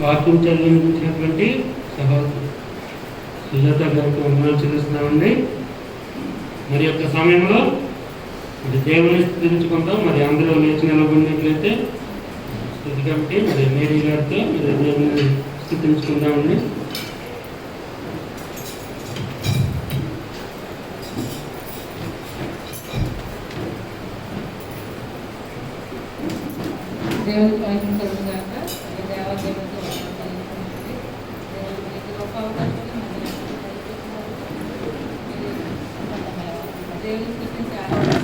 వాక్యం చెల్లించినటువంటి సహోదరు సుజాత గారికి వందనాలు చెల్లిస్తున్నామండి. మరి యొక్క సమయంలో మరి దేవుని స్థుతించుకుందాం. మరి అందరూ లేచి నిలబడినట్లయితే స్థుతి కమిటీ మరి మేరీ గారితో మరి దేవుని స్థుతించుకుందామండి. దేవుని పైన కలుగుగాక. దేవదేవుడితో దేవుడికి గొప్ప అవకాశం దేవుని స్థుతించాలి.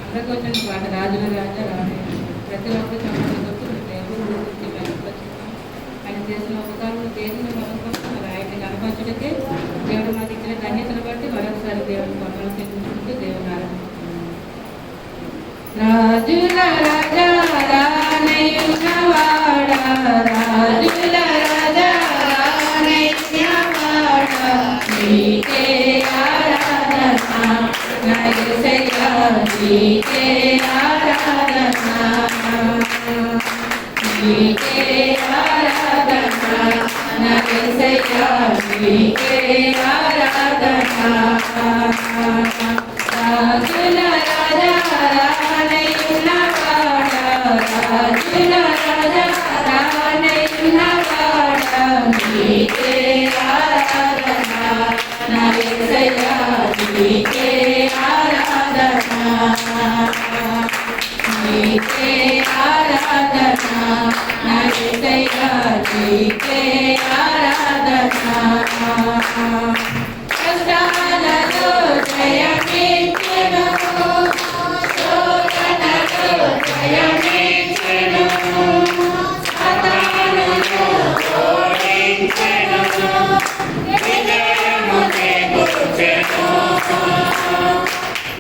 అందరికీ వచ్చిన పాట రాజుల రాజా రాజు ప్రతి ఒక్కరు చదువుతూ దేవుడు గురించి బయటపడుతున్నాం. ఆయన చేసిన ఉపకారం దేవుని మరొక ఆయన్ని కనపరచుడితే దేవుడు మాకు ఇచ్చిన ధన్యతను బట్టి మరొకసారి దేవుని కొండలు చెల్లించుకుంటూ దేవుని ఆరంభిస్తున్నాం. రాజుల రాజా రానయ్యవాడ రాజుల రాజా రానయ్యవాడ నీకే ఆరాధన నా యేసయ్యా నీకే ఆరాధన నీకే ఆరాధన నా యేసయ్యా నీకే ఆరాధన రాజుల రాజా రానయ్యవాడ రాజుల రాజా రానయ్యవాడ నీకే ఆరాధన నా యేసయ్యా నీకే ఆరాధన నీకే ఆరాధన నా యేసయ్యా నీకే ఆరాధన కష్టాలలో జయమిచ్చెను శోధనలో జయమిచ్చెను సాతానును ఓడించెను విజయము చేకూర్చెను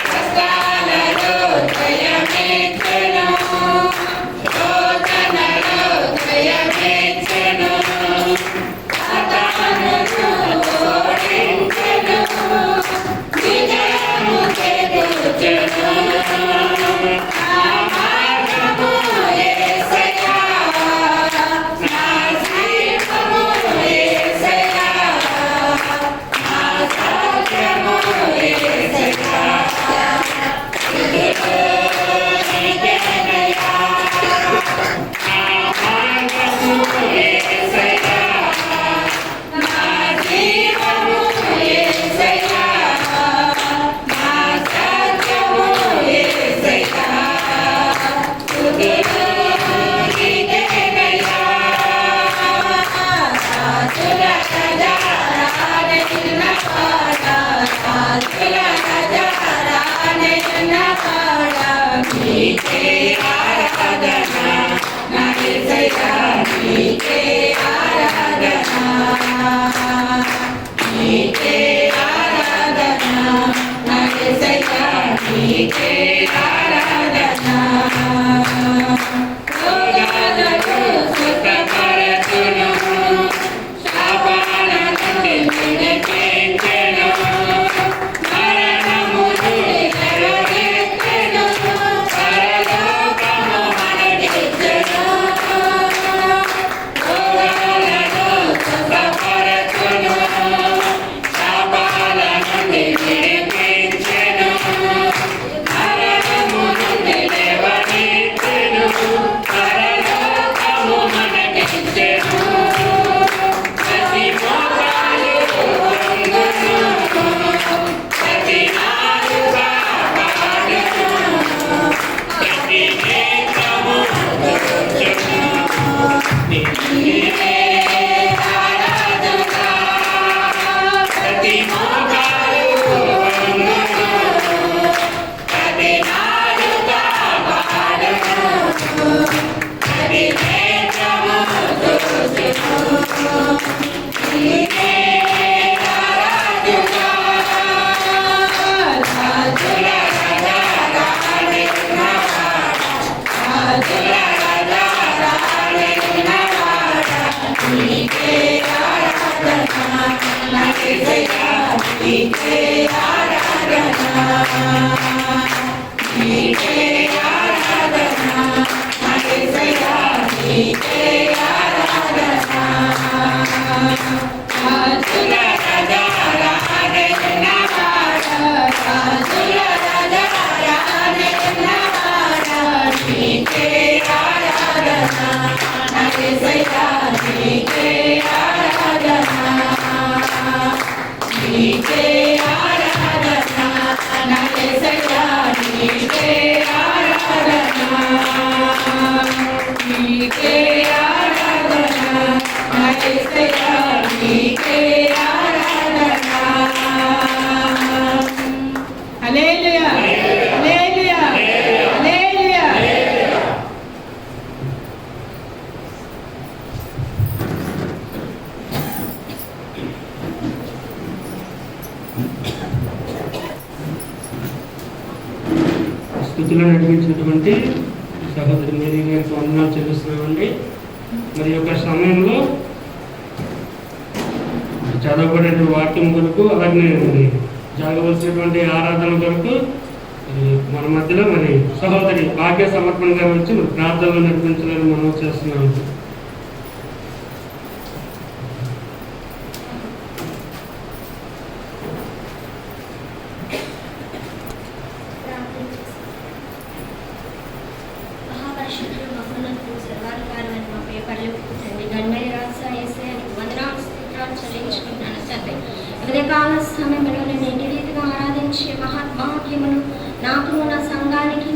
కష్టాలలో జయమిచ్చెను శోధనలో జయమిచ్చెను సాతానును ఓడించెను విజయము చేకూర్చెను స్థుతిలో నడిపించినటువంటి సహోదరి మేరీ గారికి వందనాలు చెల్లిస్తున్నామండి. మరి యొక్క సమయంలో చదవబడిన వాక్యం కొరకు అలాగే జరగవలసినటువంటి ఆరాధన కొరకు మన మధ్యలో మరి సహోదరి భాగ్య సమర్పణ గారు వచ్చి మరి ప్రార్థనలు నడిపించాలని మనం చేస్తున్నాము. ఉదయకాల సమయంలో నేను ఎన్ని రీతిగా ఆరాధించే మహాత్మాక్యమును నాకును నా సంఘానికి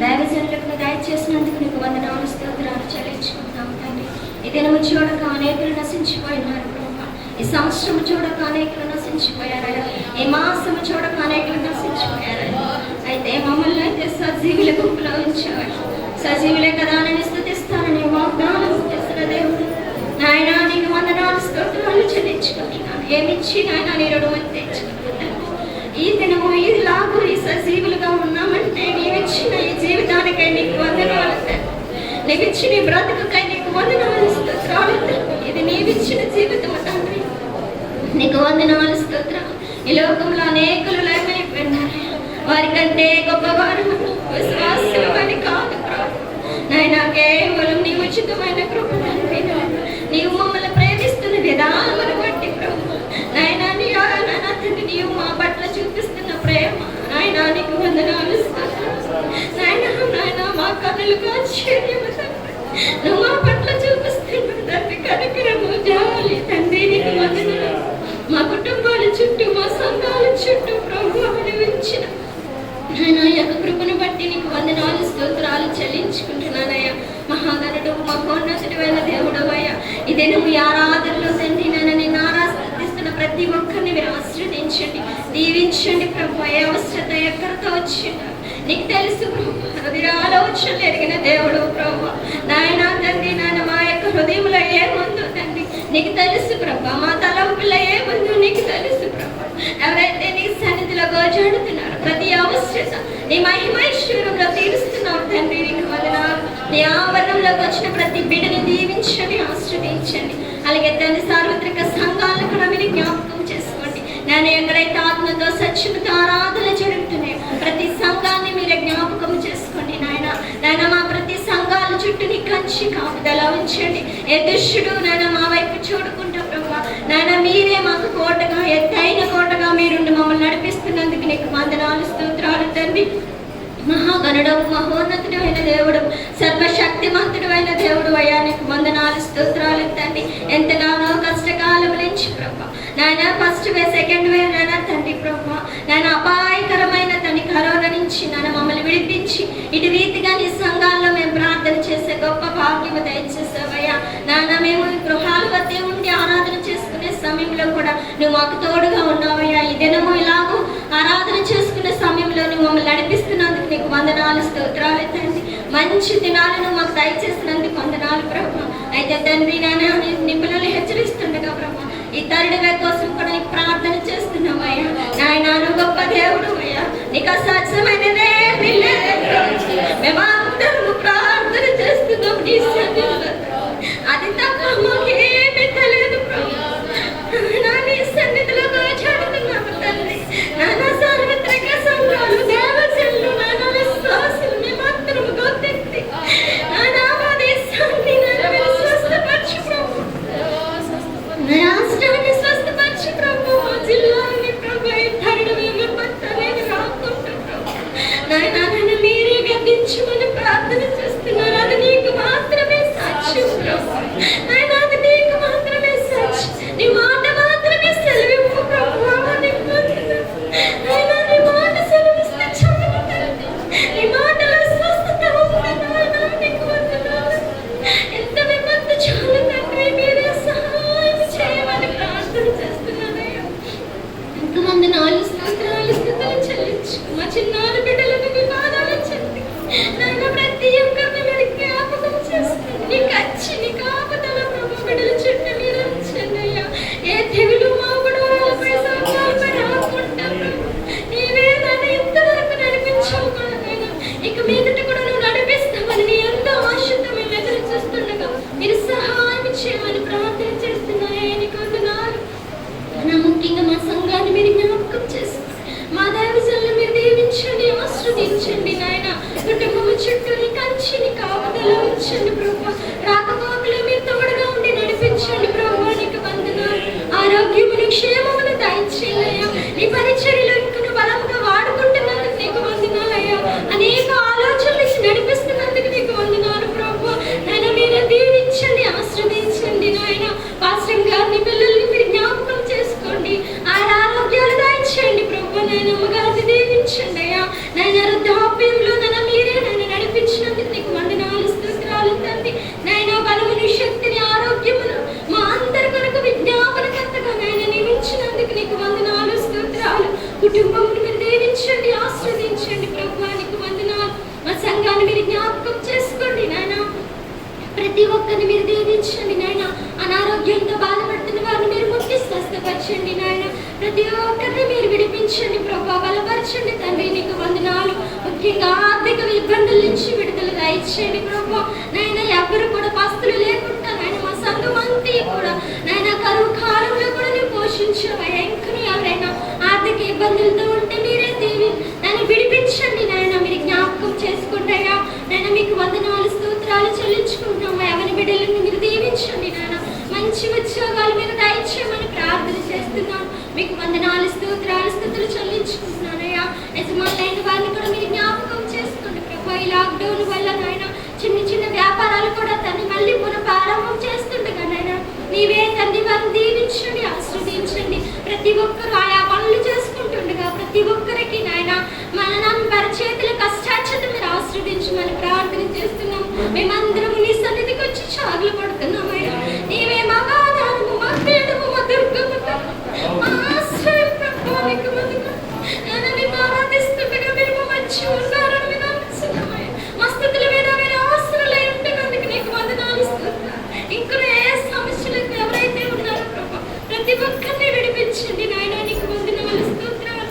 దైవజనులకు దయచేసినందుకు నీకు వందనాలు స్తోత్రాలు చెల్లించుకుంటున్నాం తండ్రి. ఈ దినము చూడక అనేకులు నశించిపోయినారు ప్రభా. ఈ సంవత్సరము చూడక అనేకులు నశించిపోయారయ్యా. ఈ మాసము చూడక అనేకులు నశించిపోయారయ్యా. అయితే మమ్మల్ని అయితే సజీవుల గుంపులో ఉంచేవాడు. సజీవులే కదా అని స్తుతిస్తానని వాగ్దానం చేసిన దేవుడు నాయన నీకు వందనాలు స్తోత్రాలు చెల్లించుకుంటున్నాను. ఏమిచ్చి నాయన నీ రుణం తెచ్చుకుంటున్నాను. ఈ దినము ఇలాగూ ఈ సజీవులుగా ఉన్నామంటే నీవిచ్చిన ఈ జీవితానికై నీకు వందనాలు తండ్రి. నీవిచ్చిన ఈ బ్రతుకుకై నీకు వందనాలు స్తోత్రాలు తండ్రి. ఇది నీవిచ్చిన జీవితం తండ్రి, నీకు వందనాలు స్తోత్రాలు. ఈ లోకంలో అనేకులు లేమైపోయినారు. వారికంటే గొప్పవారు విశ్వాసులు అని కాదు ప్రభు నాయన. కేవలం నీ ఉచితమైన కృప తండ్రి. నీవు మమ్మల్ని ప్రేమిస్తున్న విధానమును బట్టి ప్రభు నాయన తండ్రి నీవు మా పట్ల చూపిస్తున్న ప్రేమ నాయన నీకు వందనాలు నాయన. నాయన మా కన్నులకు ఆశ్చర్యము తండ్రి. నువ్వు మా పట్ల చూపిస్తున్న తండ్రి కనికరము జాలి తండ్రి నీకు వందనాలు. మా కుటుంబాల చుట్టూ మా సంఘాల చుట్టూ ప్రభు అనుభవించిన నాయన యొక్క కృపను బట్టి నీకు వందనాలు స్తోత్రాలు చెల్లించుకుంటున్నానయ్యా. మహాగణుడు మహోన్నతుడైన దేవుడవయ్యా. ఇదే నువ్వు ఆరాధనలో తండ్రి నన్ను నేను ఆరాధిస్తున్న ప్రతి ఒక్కరిని మీరు ఆశీర్వదించండి, దీవించండి ప్రభు. ఏ అవసరత ఎక్కడితో వచ్చిందో నీకు తెలుసు ప్రభు. హృదయ ఆలోచనలు ఎరిగిన దేవుడు ప్రభు నాయన తండ్రి. నాయన మా యొక్క హృదయంలో ఏముందో తండ్రి నీకు తెలుసు ప్రభు. మా తలంపులో ఏముందో నీకు తెలుసు ప్రభు. ఎవరైతే నీ సన్నిధిలో గోజాడుతున్నారో ప్రతి అవసరత నీ మహిమైశ్వరంలో తీరుస్తున్నావు తండ్రి నీకు వందనాలు. నీ ఆవరణంలోకి వచ్చిన ప్రతి బిడ్డని దీవించండి, ఆశ్రదించండి. అలాగే తండ్రి సార్వత్రిక సంఘాలను కూడా మీరు జ్ఞాపకం చేసుకోండి. నేను ఎక్కడైతే ఆత్మతో సత్యముతో ఆరాధన జరుగుతున్నాయో ప్రతి సంఘాన్ని మీరు జ్ఞాపకం చేసుకోండి నాయన. నాయన మా ప్రతి సంఘాల చుట్టూ నీ కంచి కాపుదల ఉంచండి. ఏ దుష్టుడు నాయన మా వైపు చూడకుండా ప్రభు నాయన మీరే మాకు కోటగా ఎత్తైన కోటగా మీరుండి మమ్మల్ని నడిపిస్తున్నందుకు నీకు వందనాలు స్తోత్రాలు తండ్రి. మహాగణుడవు మహోన్నతుడు అయిన దేవుడు సర్వశక్తిమంతుడు అయిన దేవుడు అయ్యా నీకు వందనాలు స్తోత్రాలు తండ్రి. ఎంతగానో కష్టకాలం నుంచి ప్రభా నాయన ఫస్ట్ వే సెకండ్ వే నాయన తండ్రి ప్రభా నాయన అపాయకరమైన తండ్రి కరోనా నుంచి నాయన మమ్మల్ని విడిపించి ఇటు రీతిగా నీ సంఘాల్లో మేము ప్రార్థన చేసే గొప్ప భాగ్యము దయచేసావయ్యా నాయన. మేము గృహాల వద్దే ఉండి ఆరాధన చేసుకునే సమయంలో కూడా నువ్వు మాకు తోడుగా ఉన్నావయ్యా. ఈ దినము ఇలాగూ ఆరాధన చేసుకునే సమయంలో నువ్వు మమ్మల్ని నడిపిస్తున్నందుకు నీకు వందనాలు స్తోత్రాలు తండ్రి. మంచి దినాలను మాకు దయచేసినందుకు వందనాలు ప్రభు. అయితే తండ్రి నాయన నీ పిల్లల్ని హెచ్చరిస్తుండగా ప్రభు ఈ థర్డ్ వే కోసం కూడా నీకు ప్రార్థన చేస్తున్నావయ్యా నాయన. నువ్వు గొప్ప దేవుడు అయ్యా, నీకు అసాధ్యమైనదే మేమందరము ప్రార్థన చేస్తున్నాం నీ సన్నిధిలో. అది తప్ప మాకేమీ తెలియదు ప్రభు. నీ సన్నిధిలో గోచరిస్తున్నాము స్తోత్రాలు స్తుతులు చెల్లించు. మా చిన్నారి బిడ్డలకు మీ పాదాలు చెంది నాయన ప్రతి ఒక్కరిని మీరు జ్ఞాపకం చేసుకోండి. నీ కచ్చి నీ కాపుదల ప్రభు బిడ్డల చుట్టూ మీరు ఉంచండి అయ్యా. ఏ తెగులు మాగుడు వాళ్ళపై సంకల్పం రాకుండా ప్రభు నీవే నన్ను ఇంతవరకు నడిపించావు కదా నాయన. ఇక మీదట కూడా నువ్వు నడిపిస్తామని నీ ఎంతో ఆశతో మేము ఎదురు చూస్తుండగా మీరు సహాయం చేయమని ప్రార్థన చేస్తున్నాయా. నీకు వందనాలు. ముఖ్యంగా మా సంఘాన్ని మీరు జ్ఞాపకం చేసుకోండి. మా దైవజనులను మీరు దీవించండి, ఆశీర్వదించండి నాయన. కుటుంబము చుట్టూ నీ కంచిని కాపుదల ఉంచండి ప్రభు. రాకపోకలు మీరు తోడుగా ఉండి నడిపించండి ప్రభు. నీకు వందనాలు. ఆరోగ్యమును క్షేమమును దయచేయాలయ్యా. నీ పరిచర్యలో ఇంకా బలంగా వాడుకుంటున్నందుకు నీకు వందనాలయ్యా. అనేక ఆలోచనలు ఇచ్చి నడిపిస్తున్నందుకు నీకు వందనాలు ప్రభు. నాయన మీరు దీవించండి, ఆశీర్వదించండి నాయన. పాస్టర్ గారిని పిల్లల్ని మీరు జ్ఞాపకం చేసుకోండి. ఆయన ఆరోగ్యాలు దయచేయండి ప్రభు. నాయన అమ్మగారిని దీవించండి అయ్యా. నాయన వృద్ధాప్యంలో నన్ను మీరే నన్ను నడిపించినందుకు నీకు వందనాలు స్తోత్రాలు తండ్రి. నాయన బలమును శక్తిని ఆరోగ్యమును మా అందరి కొరకు విజ్ఞాపనకర్తగా నాయన నియమించినందుకు నీకు వందనాలు స్తోత్రాలు. కుటుంబమును మీరు దీవించండి, ఆశీర్వదించండి ప్రభు. నీకు వందనాలు. మా సంఘాన్ని మీరు జ్ఞాపకం చేసుకోండి నాయన. ప్రతి ఒక్కరిని మీరు దీవించండి నాయన. అనారోగ్యంతో బాధపడుతున్న వారిని మీరు ముట్టి స్వస్థపరచండి నాయన. ప్రతి ఒక్కరిని మీరు విడిపించండి ప్రభు, బలపరచండి తండ్రి. నీకు వందనాలు. ముఖ్యంగా ఆర్థిక ఇబ్బందుల నుంచి విడుదల దయచేయండి ప్రభు. నాయన ఎవరు కూడా పస్తులు లేకుండా నాయన మా సంఘం అంతా కూడా నాయన కరువు కాలంలో కూడా నువ్వు పోషించవయ్యా. ఇంకను ఎవరైనా ఆర్థిక ఇబ్బందులతో ఉంటే మీరే దేవి నన్ను విడిపించండి నాయన. మీరు జ్ఞాపకం చేసుకుంటాయా నాయన. మీకు వందనాలు స్తోత్రాలు చెల్లించుకుంటాము. ఎవరి బిడ్డలను మీరు దీవించండి నాయన. మంచి ఉద్యోగాలు మీరు దయచేయమని ప్రార్థన చేస్తున్నాను. మీకు వందనాలు స్తోత్రాలు స్తుతులు చెల్లించుకుంటున్నానయ్యా. యజమానులైన వారిని కూడా మీరు జ్ఞాపకం చేసుకోండి ప్రభు. ఈ లాక్డౌన్ వల్ల నాయన చిన్న చిన్న వ్యాపారాలు కూడా తండ్రి మళ్ళీ పునఃప్రారంభం చేస్తుండగా నాయన నీవే తండ్రి వారిని దీవించండి, ఆశీర్వదించండి. ప్రతి ఒక్కరు ఆయా పనులు చేసుకుంటుండగా ప్రతి ఒక్కరికి నాయన మన పరిచేతుల కష్టాచత మీరు ఆశీర్వదించమని ప్రార్థన చేస్తున్నాం. మేమందరం నీ సన్నిధికి వచ్చి చాగులు పడుతున్నామయ్యా. నీవే మా ఆధారము, మా పీఠము, మా దుర్గము, మా ఆశ్రయం ప్రభు. నీకు వందనాలు. నిన్ను ఆరాధిస్తుండగా మీరు మా మధ్య ఉన్నారని మేము నమ్ముతున్నామయ్యా. మా స్థితుల మీద మీరు ఆశ్రయులై ఉంటున్నందుకు నీకు వందనాలు స్తోత్రాలు. ఇంకా ఏ సమస్యలకు ఎవరైతే ఉన్నారో ప్రభు ప్రతి ఒక్కరిని విడిపించండి నాయన. నీకు వందనాలు స్తోత్రాలు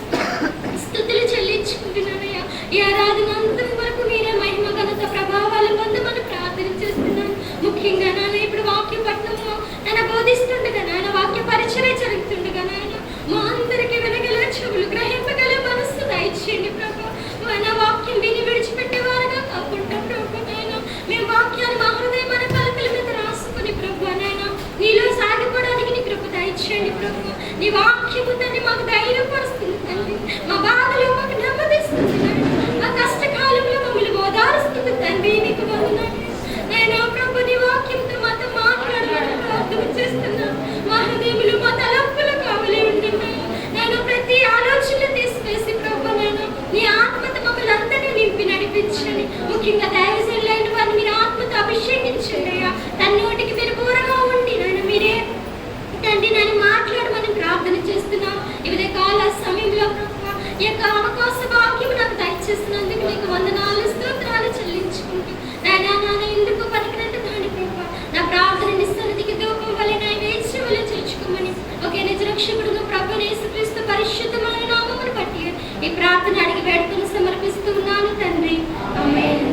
స్తుతులు చెల్లించుకుంటున్నానయ్యా. ఈ ఆరాధన అంతం వరకు మీరే మహిమ ఘనత ప్రభావాలు పొందమని ప్రార్థన చేస్తున్నాను. ముఖ్యంగా నాన్న ఇప్పుడు వాక్య పట్టణంలో నన్ను బోధిస్తుండగా నాయన వాక్య పరిచర్య జరుగుతుండగా నాయన మా అందరికీ వినగల చెవులు, గ్రహింపగల మనస్సు దయచేయండి ప్రభు. మన వాక్యం విని విడిచిపెట్టేవారుగా కాకుండా ప్రభు నాయన మేము వాక్యాన్ని మా హృదయం మన పలకల మీద రాసుకుని ప్రభు నాయన నీలో సాగిపోవడానికి నీ కృప దయచేయండి ప్రభు. నీ వాక్యము తండ్రి మాకు ధైర్యపరుస్తుంది తండ్రి. మా బాధలో మాకు నెమ్మదిస్తుంది నాయన. మా కష్టకాలంలో మమ్మల్ని ఓదారుస్తుంది తండ్రి. నీకు వందనాలు నాయన ప్రభు. నీ వాక్యంతో మాతో మాట్లాడమని ప్రార్థన చేస్తున్నాను. మా హృదయములు మా తలంపులు కావలి ఉంటున్నాయి నాయన. ప్రతి ఆలోచనలు తీసివేసి ప్రభు నాయన నీ ఆత్మతో మమ్మల్ని అందరినీ నింపి నడిపించండి. ముఖ్యంగా దైవజనులైన వారిని మీరు ఆత్మతో అభిషేకించండి అయ్యా. తన నోటికి మీరు పూరగా ఉండి నాయన మీరే తండ్రి నన్ను మాట్లాడమని ప్రార్థన చేస్తున్నాను. ఇవదే కాల సమయంలో ప్రభు ఈ యొక్క అవకాశ భాగ్యం నాకు దయచేసినందుకు నీకు వందనాలు స్తోత్రాలు చెల్లించుకుంటూ నాయన ఎందుకు పనికినట్టు దాని ప్రభు నా ప్రార్థన నిస్సన్నిధికి ధూపం వలె నైవేద్యం వలె చేర్చుకోమని ఒకే నిజ రక్షకుడుగా ప్రభు యేసుక్రీస్తు పరిశుద్ధమైన నామమును బట్టి ఈ ప్రార్థన అడిగి వేడుకను సమర్పిస్తూ ఉన్నాను తండ్రి. ఆమేన్.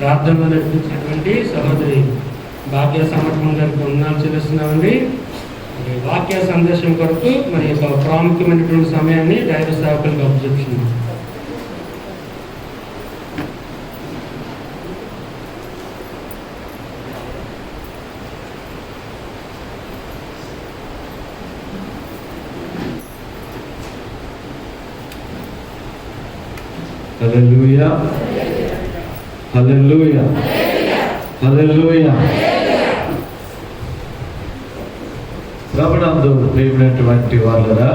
ప్రార్థనలో నడిపించినటువంటి సహోదరి వాక్య సమర్పణ గారికి వందనాలు చెల్లిస్తున్నామండి. వాక్య సందేశం కొరకు మరి యొక్క ప్రాముఖ్యమైనటువంటి సమయాన్ని దైవ సేవకులకు అప్పచెప్తున్నాం. హల్లెలూయా హల్లెలూయా హల్లెలూయా. ప్రభునందు ప్రియమైనటువంటి వాళ్ళరా,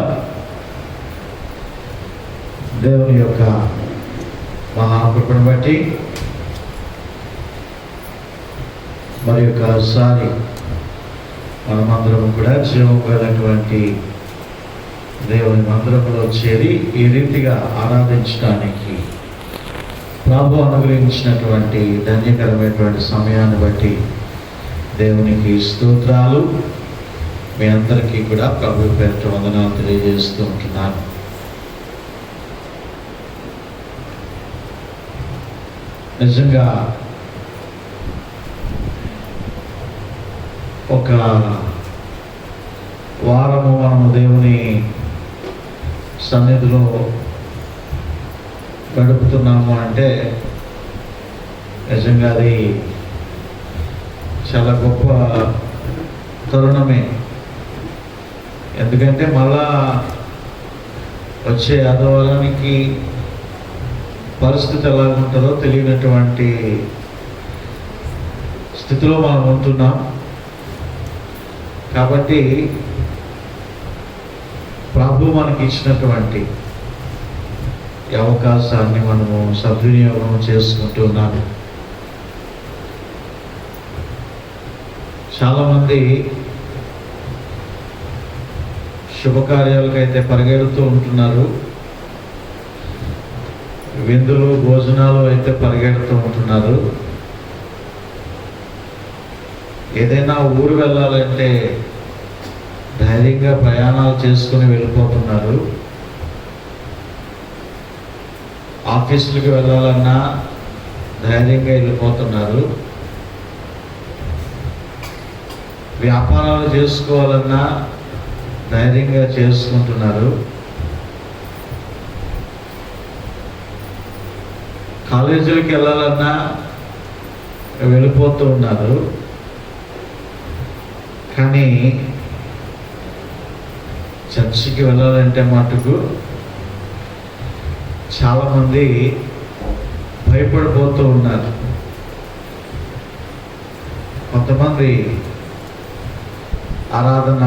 దేవుని యొక్క మహాకృపను బట్టి మరి ఒకసారి మనమందరం కూడా జీవం కలిగినటువంటి దేవుని మందిరంలో చేరి ఈ రీతిగా ఆరాధించడానికి ప్రభు అనుగ్రహించినటువంటి ధన్యకరమైనటువంటి సమయాన్ని బట్టి దేవునికి స్తోత్రాలు. మీ అందరికీ కూడా ప్రభు పేరిట వందనాలు తెలియజేస్తూ ఉంటున్నాను. నిజంగా ఒక వారము మనము దేవుని సన్నిధిలో గడుపుతున్నాము అంటే నిజంగా అది చాలా గొప్ప తరుణమే. ఎందుకంటే మళ్ళా వచ్చే ఆదివారానికి పరిస్థితి ఎలా ఉంటుందో తెలియనటువంటి స్థితిలో మనం ఉంటున్నాం. కాబట్టి ప్రభు మనకి ఇచ్చినటువంటి ఈ అవకాశాన్ని మనము సద్వినియోగం చేసుకుంటున్నాము. చాలామంది శుభకార్యాలకైతే పరిగెడుతూ ఉంటున్నారు, విందులు భోజనాలు అయితే పరిగెడుతూ ఉంటున్నారు. ఏదైనా ఊరు వెళ్ళాలంటే ధైర్యంగా ప్రయాణాలు చేసుకుని వెళ్ళిపోతున్నారు. ఆఫీసులకు వెళ్ళాలన్నా ధైర్యంగా వెళ్ళిపోతున్నారు. వ్యాపారాలు చేసుకోవాలన్నా ధైర్యంగా చేసుకుంటున్నారు. కాలేజీలకు వెళ్ళాలన్నా వెళ్ళిపోతూ ఉన్నారు. కానీ చర్చికి వెళ్ళాలంటే మటుకు చాలామంది భయపడిపోతూ ఉన్నారు. కొంతమంది ఆరాధన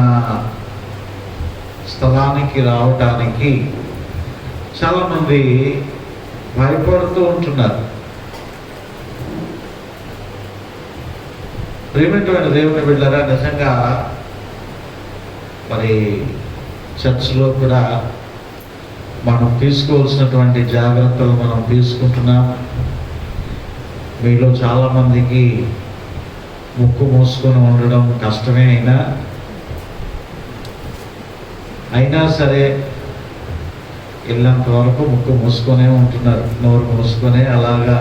స్థలానికి రావటానికి చాలామంది భయపడుతూ ఉంటున్నారు. ప్రియమైనటువంటి దేవుని బిడ్డలారా, నిజంగా మరి చర్చిలో కూడా మనం తీసుకోవాల్సినటువంటి జాగ్రత్తలు మనం తీసుకుంటున్నాం. మీలో చాలామందికి ముక్కు మూసుకొని ఉండడం కష్టమే అయినా సరే వెళ్ళినంత వరకు ముక్కు మూసుకొనే ఉంటున్నారు, నోరు మూసుకొనే అలాగా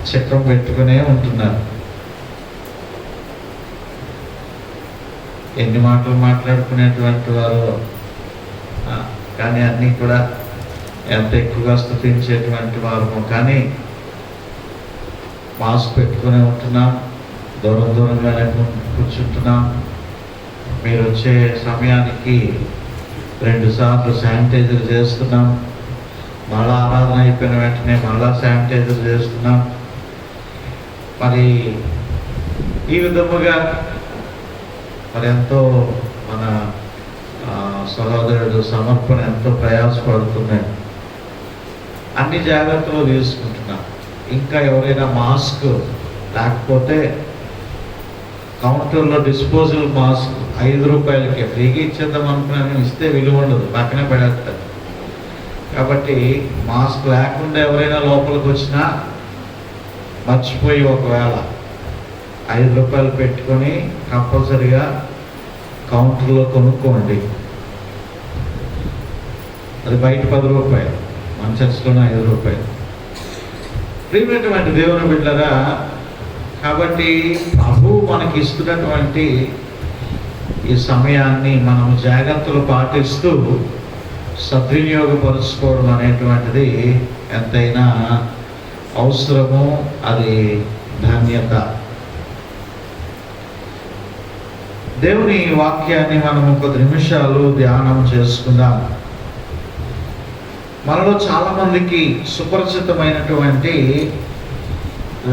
చక్రం పెట్టుకునే ఉంటున్నారు. ఎన్ని మాటలు మాట్లాడుకునేటువంటి వారు, కానీ అన్నీ కూడా ఎంత ఎక్కువగా స్తుతించేటువంటి వారు. కానీ మాస్క్ పెట్టుకునే ఉంటున్నాం, దూరంగానే కూర్చుంటున్నాం. మీరు వచ్చే సమయానికి 2 సార్లు శానిటైజర్ చేస్తున్నాం. మళ్ళా ఆరాధన అయిపోయిన వెంటనే మళ్ళా శానిటైజర్ చేస్తున్నాం. మరి ఈ విధముగా మరి ఎంతో మన సహోదరుడు సమర్పణ ఎంతో ప్రయాసపడుతున్నాడు. అన్ని జాగ్రత్తలు తీసుకుంటున్నాం. ఇంకా ఎవరైనా మాస్క్ లేకపోతే కౌంటర్లో డిస్పోజల్ మాస్క్ 5 రూపాయలకే ఫ్రీగా ఇచ్చేద్దాం అనుకున్నాను, ఇస్తే విలువ ఉండదు, పక్కనే పడేస్తారు. కాబట్టి మాస్క్ లేకుండా ఎవరైనా లోపలికి వచ్చినా మర్చిపోయి ఒకవేళ 5 రూపాయలు పెట్టుకొని కంపల్సరిగా కౌంటర్లో కొనుక్కోండి. అది బయట 10 రూపాయలు, మన చర్చిలోనే 5 రూపాయలు. ప్రియమైనటువంటి దేవుని బిడ్డలారా, కాబట్టి ప్రభు మనకి ఇస్తున్నటువంటి ఈ సమయాన్ని మనం జాగ్రత్తలు పాటిస్తూ సద్వినియోగపరుచుకోవడం అనేటువంటిది ఎంతైనా అవసరము, అది ధన్యత. దేవుని వాక్యాన్ని మనం 10 నిమిషాలు ధ్యానం చేసుకుందాం. మనలో చాలామందికి సుపరిచితమైనటువంటి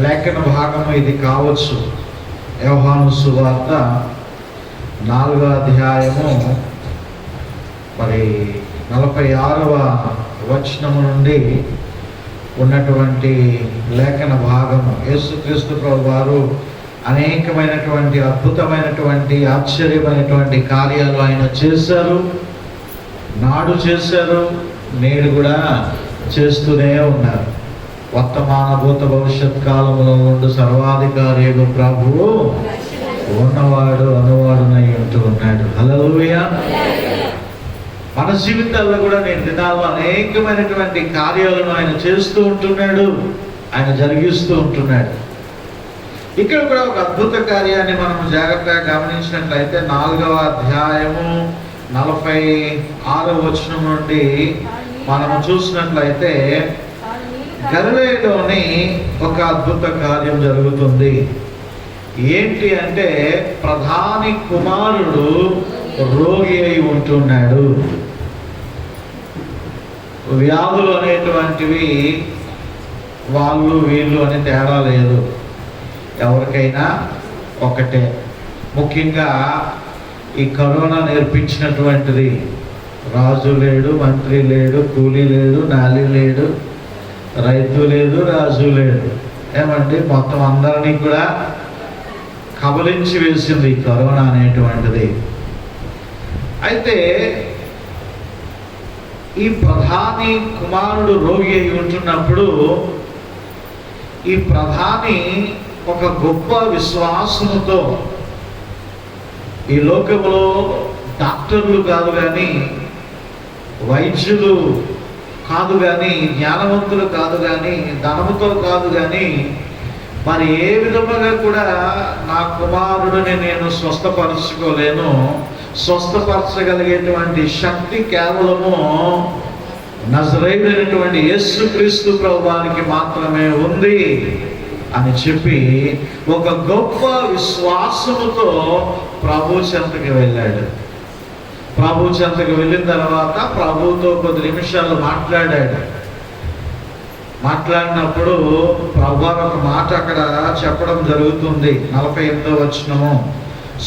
లేఖన భాగము ఇది కావచ్చు. యోహాను సువార్త 4వ అధ్యాయము మరి 46వ వచనము నుండి ఉన్నటువంటి లేఖన భాగము. యేసుక్రీస్తు ప్రభు వారు అనేకమైనటువంటి అద్భుతమైనటువంటి ఆశ్చర్యమైనటువంటి కార్యాలు ఆయన చేశారు, నాడు చేశారు, నేడు కూడా చేస్తూనే ఉన్నారు. వర్తమాన భూత భవిష్యత్ కాలంలో ఉండు సర్వాధికారి ప్రభువు ఉన్నవాడు అనువాడునై ఉంటూ ఉన్నాడు. హల్లెలూయా. మన జీవితాల్లో కూడా నేను దినాల్లో అనేకమైనటువంటి కార్యాలను ఆయన చేస్తూ ఉంటున్నాడు, ఆయన జరిగిస్తూ ఉంటున్నాడు. ఇక్కడ కూడా ఒక అద్భుత కార్యాన్ని మనం జాగ్రత్తగా గమనించినట్లయితే 4వ అధ్యాయము 46వ వచనం నుండి మనం చూసినట్లయితే గలిలయలోని ఒక అద్భుత కార్యం జరుగుతుంది. ఏంటి అంటే ప్రధాని కుమారుడు రోగి అయి ఉంటున్నాడు. వ్యాధులు అనేటువంటివి వాళ్ళు వీళ్ళు అని తేడా లేదు, ఎవరికైనా ఒకటే. ముఖ్యంగా ఈ కరోనా నేర్పించినటువంటిది రాజు లేడు, మంత్రి లేడు, కూలీ లేడు, నాలి లేడు, రైతు లేదు, రాజు లేడు. ఏమండి, మొత్తం అందరినీ కూడా కబలించి వేసింది ఈ కరోనా అనేటువంటిది. అయితే ఈ ప్రధాని కుమారుడు రోగి అయి ఉంటున్నప్పుడు ఈ ప్రధాని ఒక గొప్ప విశ్వాసముతో, ఈ లోకంలో డాక్టర్లు కాదు కానీ, వైద్యులు కాదు కానీ, జ్ఞానవంతులు కాదు కానీ, ధనముతో కాదు కానీ, మరి ఏ విధముగా కూడా నా కుమారుడిని నేను స్వస్థపరచుకోలేను, స్వస్థపరచగలిగేటువంటి శక్తి కేవలము నజరేయుడైనటువంటి యేసుక్రీస్తు ప్రభువానికి మాత్రమే ఉంది అని చెప్పి ఒక గొప్ప విశ్వాసముతో ప్రభు చెంతకి వెళ్ళాడు. ప్రభు చెంతకు వెళ్ళిన తర్వాత ప్రభుతో కొద్ది నిమిషాలు మాట్లాడాడు. మాట్లాడినప్పుడు ప్రభు ఒక మాట అక్కడ చెప్పడం జరుగుతుంది. 48వ వచనము,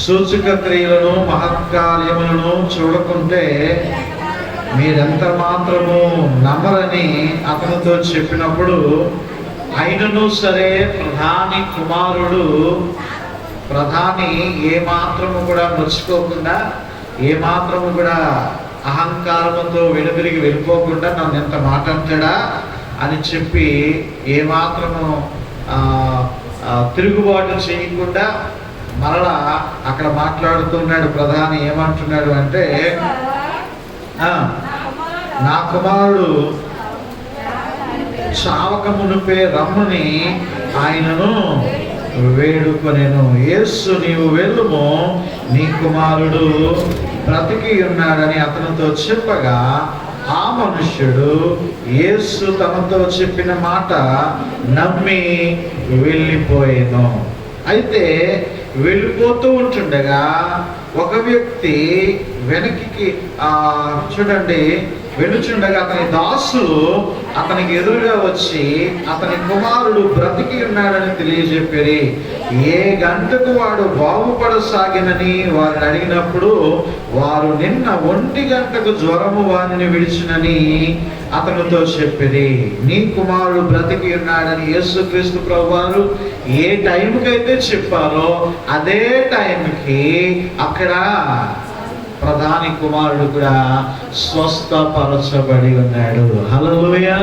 సూచక క్రియలను మహత్కార్యములను చూడకుంటే మీరెంత మాత్రము నమ్మరని అతనితో చెప్పినప్పుడు, అయినను సరే ప్రధాని కుమారుడు, ప్రధాని ఏ మాత్రము కూడా నొచ్చుకోకుండా, ఏ మాత్రము కూడా అహంకారముతో వెనుదిరిగి వెళ్ళిపోకుండా నన్ను ఎంత మాట అంటాడా అని చెప్పి ఏ మాత్రము తిరుగుబాటు చేయకుండా మరలా అక్కడ మాట్లాడుతున్నాడు. ప్రధాని ఏమంటున్నాడు అంటే, నా కుమారుడు చావక మునుపే రమ్మని ఆయనను వేడుకొనెను. యేసు నీవు వెళ్ళుము, నీ కుమారుడు బ్రతికి ఉన్నాడని అతనితో చెప్పగా ఆ మనుష్యుడు యేసు తనతో చెప్పిన మాట నమ్మి వెళ్ళిపోయాను. అయితే వెళ్ళిపోతూ ఉంటుండగా ఒక వ్యక్తి వెనక్కి చూడండి వెళ్ళుచుండగా అతని దాసులు అతనికి ఎదురుగా వచ్చి అతని కుమారుడు బ్రతికి ఉన్నాడని తెలియజెప్పారు. ఏ గంటకు వాడు బాగుపడసాగినని వారిని అడిగినప్పుడు వారు నిన్న 1 గంటకు జ్వరము వారిని విడిచినని అతనితో చెప్పిరి. నీ కుమారుడు బ్రతికి ఉన్నాడని యేసుక్రీస్తు ప్రభువారు ఏ టైంకైతే చెప్పారో అదే టైంకి అక్కడ ప్రధాని కుమారుడు కూడా స్వస్థపరచబడి ఉన్నాడు. హల్లెలూయా.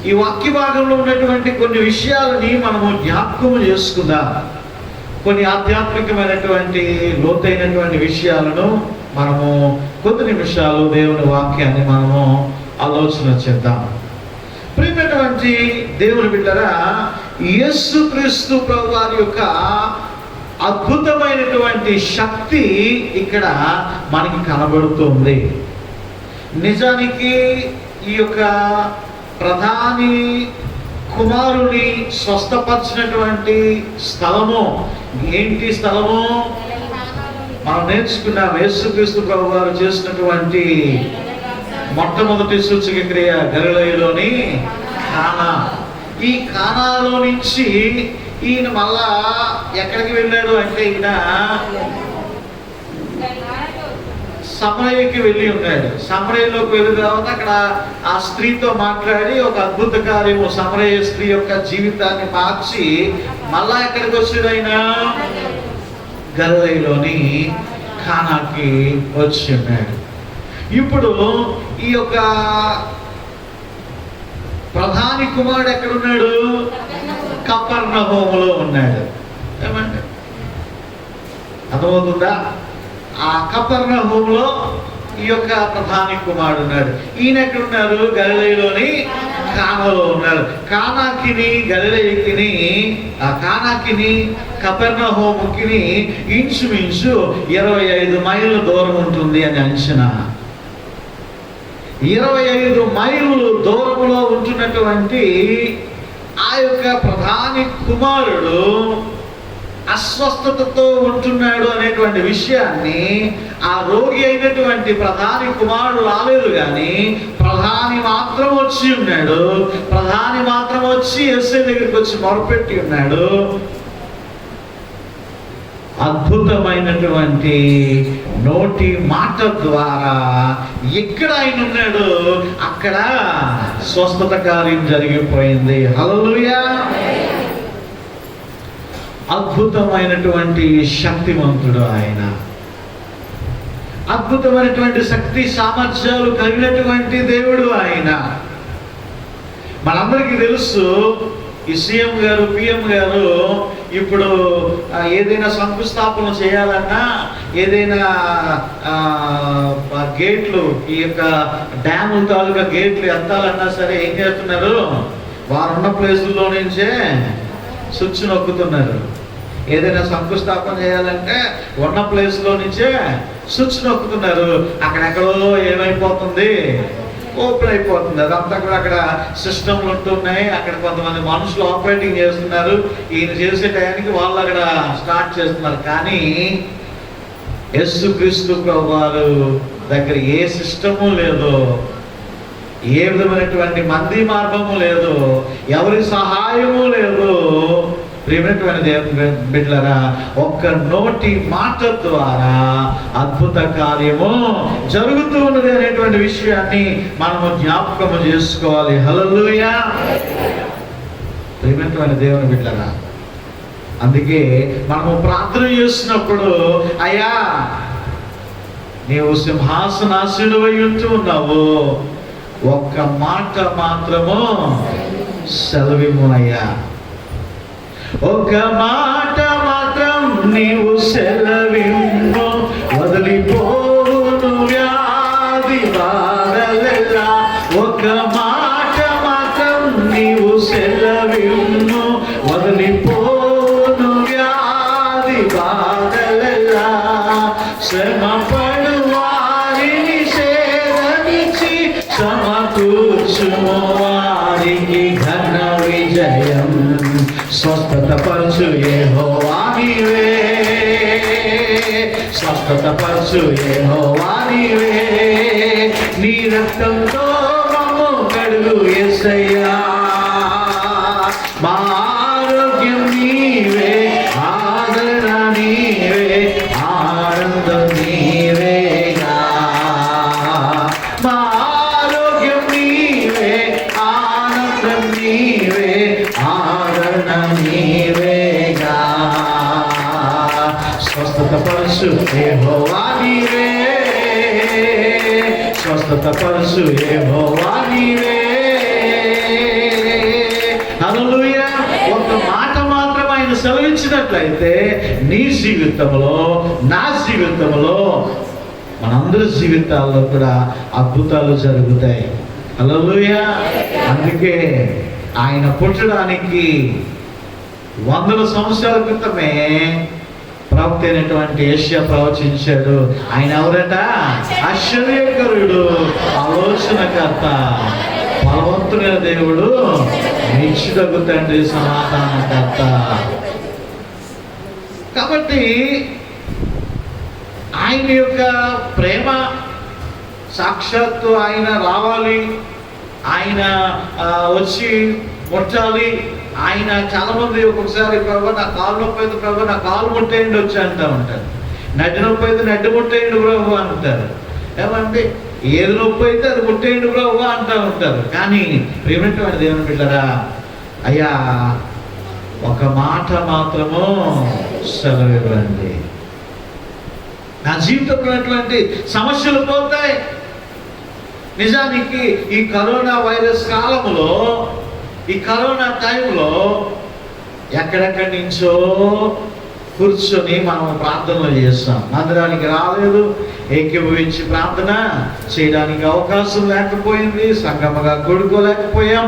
ఈ వాక్య భాగంలో ఉన్నటువంటి కొన్ని విషయాలని మనము జ్ఞాపకం చేసుకుందాం. కొన్ని ఆధ్యాత్మికమైనటువంటి లోతైనటువంటి విషయాలను మనము కొద్ది నిమిషాలు దేవుని వాక్యాన్ని మనము ఆలోచన చేద్దాం. ప్రియమైనటువంటి దేవుని బిడ్డరా, యేసుక్రీస్తు ప్రభువారి యొక్క అద్భుతమైనటువంటి శక్తి ఇక్కడ మనకి కనబడుతుంది. నిజానికి ఈ యొక్క ప్రధాని కుమారుని స్వస్థపరిచినటువంటి స్థలము ఏంటి? స్థలము మనం నేర్చుకున్నాం. యేసుక్రీస్తు ప్రభువారు చేసినటువంటి మొట్టమొదటి సూచక క్రియ గలిలయలోని కానా. ఈ కానాలో నుంచి ఈయన మళ్ళా ఎక్కడికి వెళ్ళాడు అంటే ఈయన సమరయ్యకి వెళ్ళి ఉన్నాడు. సమరయ్యలోకి వెళ్ళిన తర్వాత అక్కడ ఆ స్త్రీతో మాట్లాడి ఒక అద్భుత కార్యము సమరయ్య స్త్రీ యొక్క జీవితాన్ని మార్చి మళ్ళా ఎక్కడికి వచ్చాడు ఆయన? గలిలయలోని కానాకి వచ్చి ఉన్నాడు. ఇప్పుడు ఈ యొక్క ప్రధాని కుమారుడు ఎక్కడున్నాడు? కపెర్నహూములో ఉన్నాడు. ఏమండి, అర్థమవుతుందా? ఆ కపెర్నహూములో ఈ యొక్క ప్రధాని కుమారుడు ఉన్నాడు. ఈయన ఎక్కడున్నారు? గలిలయలోని కానాలో ఉన్నారు. కానాకిని గలిలయకిని, ఆ కానాకిని కపెర్నహూముకిని ఇంచుమించు 25 మైళ్ళ దూరం ఉంటుంది అని అంచనా. 25 మైళ్ళు దూరంలో ఉంటున్నటువంటి ఆ యొక్క ప్రధాని కుమారుడు అస్వస్థతతో ఉంటున్నాడు అనేటువంటి విషయాన్ని ఆ రోగి అయినటువంటి ప్రధాని కుమారుడు రాలేదు, కానీ ప్రధాని మాత్రం వచ్చి ఉన్నాడు. ప్రధాని మాత్రం వచ్చి యేసు దగ్గరికి వచ్చి మొరపెట్టి ఉన్నాడు. అద్భుతమైనటువంటి నోటి మాట ద్వారా ఎక్కడ ఆయన ఉన్నాడు అక్కడ స్వస్థత కార్యం జరిగిపోయింది. హల్లెలూయా! అద్భుతమైనటువంటి శక్తివంతుడు ఆయన. అద్భుతమైనటువంటి శక్తి సామర్థ్యాలు కలిగినటువంటి దేవుడు ఆయన. మనందరికీ తెలుసు, ఈ సీఎం గారు, పిఎం గారు ఇప్పుడు ఏదైనా శంకుస్థాపన చేయాలన్నా, ఏదైనా గేట్లు, ఈ యొక్క డ్యాము తాలూకా గేట్లు ఎత్తాలన్నా సరే ఏం చేస్తున్నారు? వారున్న ప్లేసుల్లో నుంచే స్విచ్ నొక్కుతున్నారు. ఏదైనా శంకుస్థాపన చేయాలంటే ఉన్న ప్లేస్లో నుంచే స్విచ్ నొక్కుతున్నారు. అక్కడెక్కడో ఏమైపోతుంది? ఓపెన్ అయిపోతుంది. అదంతా కూడా అక్కడ సిస్టమ్లు ఉంటున్నాయి. అక్కడ కొంతమంది మనుషులు ఆపరేటింగ్ చేస్తున్నారు. ఈయన చేసే టయానికి వాళ్ళు అక్కడ స్టార్ట్ చేస్తున్నారు. కానీ యేసుక్రీస్తు ప్రభువారు దగ్గర ఏ సిస్టము లేదు, ఏ విధమైనటువంటి మంది మార్గము లేదు, ఎవరి సహాయము లేదు. ప్రియమైనటువంటి దేవుని బిడ్డలారా, ఒక్క నోటి మాట ద్వారా అద్భుత కార్యము జరుగుతూ ఉన్నది అనేటువంటి విషయాన్ని మనము జ్ఞాపకము చేసుకోవాలి. హల్లెలూయా! ప్రియమైనటువంటి దేవుని బిడ్డలారా, అందుకే మనము ప్రార్థన చేసినప్పుడు, అయ్యా నీవు సింహాసనాసీనుడై ఉంటున్నావు, ఒక్క మాట మాత్రము సెలవిమ్ము అయ్యా, ఒక మాట మాత్రం నీవు సెలవిమ్ము, వదిలిపోవును వ్యాధి బాధలెల్లా, ఒక మాట మాత్రం నీవు సెలవిమ్ము, వదిలిపోవును వ్యాధి బాధలెల్లా, శ్రమపడు వారిని సేదనిచ్చి సమకూర్చుము వారికి ఘన విజయం, స్వస్థత పరచు యెహోవా నీవే, స్వస్థత పరచు యెహోవా నీవే, నీ రక్తంతో మమ్ము కడుగు యేసయ్యా, మా ఆరోగ్యం నీవే, ఆదరణ నీవే, ఆనందం నీవేగా, మా ఆరోగ్యం నీవే, ఆనందం నీవే, ఆదరణ నీవేగా, స్వస్థత పరచు యెహోవా నీవే, స్వస్థత పరచు యెహోవా నీవే. హల్లెలూయా! ఒక మాట మాత్రం ఆయన సెలవిచ్చినట్లయితే నీ జీవితంలో, నా జీవితంలో, మనందరి జీవితాల్లో కూడా అద్భుతాలు జరుగుతాయి. హల్లెలూయా! అందుకే ఆయన పుట్టడానికి 100 సంవత్సరాల క్రితమే ప్రవక్త అయినటువంటి యేషయా ప్రవచించాడు. ఆయన ఎవరట? ఆశ్చర్యకరుడు, ఆలోచనకర్త, బలవంతుడైన దేవుడు, నిత్యుడగు తండ్రి, సమాధానకర్త. కాబట్టి ఆయన యొక్క ప్రేమ సాక్షాత్తు ఆయన రావాలి, ఆయన వచ్చి ముట్టాలి. ఆయన చాలా మంది ఒక్కొక్కసారి ప్రభు నా కాలు నొప్పి అయితే ప్రభు నా కాలు ముట్టేయండి వచ్చి అంటూ ఉంటారు, నడ్డి నొప్పి అయితే నడ్డి ముట్టేయండి ప్రభు అంటారు. ఏమంటే ఏది నొప్పి అయితే అది ముట్టేయండి ప్రభు అంటూ ఉంటారు. కానీ ప్రియమైనటువంటి దేవుని బిడ్డలారా, అయ్యా ఒక మాట మాత్రము సెలవివ్వండి. నా జీవితంలో ఉన్నటువంటి సమస్యలు పోతాయి. నిజానికి ఈ కరోనా వైరస్ కాలంలో, ఈ కరోనా టైంలో ఎక్కడెక్కడి నుంచో కూర్చొని మనం ప్రార్థనలు చేస్తాం. మందిరానికి రాలేదు, ఏకీభవించి ప్రార్థన చేయడానికి అవకాశం లేకపోయింది, సంగమగా కూడుకోలేకపోయాం,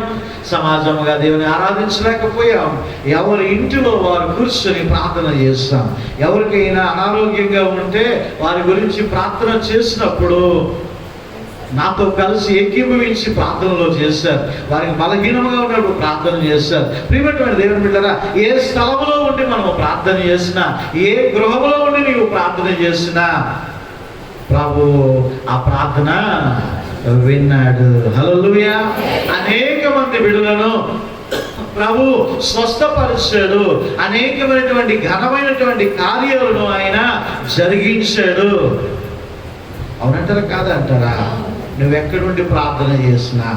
సమాజముగా దేవుని ఆరాధించలేకపోయాం. ఎవరి ఇంటిలో వారు కూర్చొని ప్రార్థన చేస్తాం. ఎవరికైనా అనారోగ్యంగా ఉంటే వారి గురించి ప్రార్థన చేసినప్పుడు నాతో కలిసి ఏకీభవించి ప్రార్థనలో చేశారు. వారికి బలహీనంగా ఉన్నప్పుడు ప్రార్థన చేశారు. ప్రియమైనటువంటి దేవుని బిడ్డలారా, ఏ స్థలంలో ఉండి మనము ప్రార్థన చేసినా, ఏ గృహంలో ఉండి నీవు ప్రార్థన చేసినా ప్రభు ఆ ప్రార్థన విన్నాడు. హల్లెలూయా. అనేక మంది బిడ్డలను ప్రభు స్వస్థపరిచాడు. అనేకమైనటువంటి ఘనమైనటువంటి కార్యాలను ఆయన జరిగించాడు. అవునంటారా కాదంటారా? నువ్వెక్కడుండి ప్రార్థన చేసినా,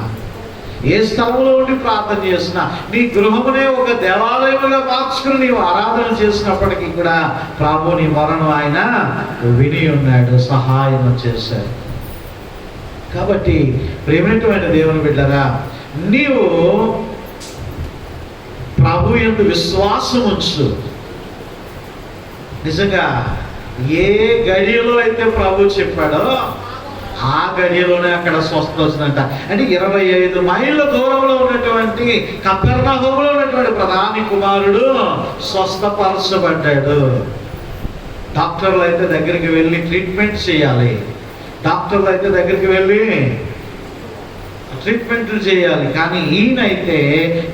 ఏ స్థలంలో ఉండి ప్రార్థన చేసినా, నీ గృహమునే ఒక దేవాలయముగా మార్చుకుని నీవు ఆరాధన చేసినప్పటికీ కూడా ప్రభు నీ మొరను ఆయన విని ఉన్నాడు, సహాయం చేశాడు. కాబట్టి ప్రేమైనటువంటి దేవుని బిడ్డలారా, నీవు ప్రభు యందు విశ్వాసం ఉంచు. నిజంగా ఏ గడియలో అయితే ప్రభు చెప్పాడో ఆ గడియలోనే అక్కడ స్వస్థత వచ్చిందంట. అంటే 25 మైళ్ళ దూరంలో ఉన్నటువంటి కపెర్నహూములో ఉన్నటువంటి ప్రధాని కుమారుడు స్వస్థపరచబడ్డాడు. డాక్టర్లు అయితే దగ్గరికి వెళ్ళి ట్రీట్మెంట్ చేయాలి, డాక్టర్లు అయితే దగ్గరికి వెళ్ళి ట్రీట్మెంట్లు చేయాలి. కానీ ఈయనైతే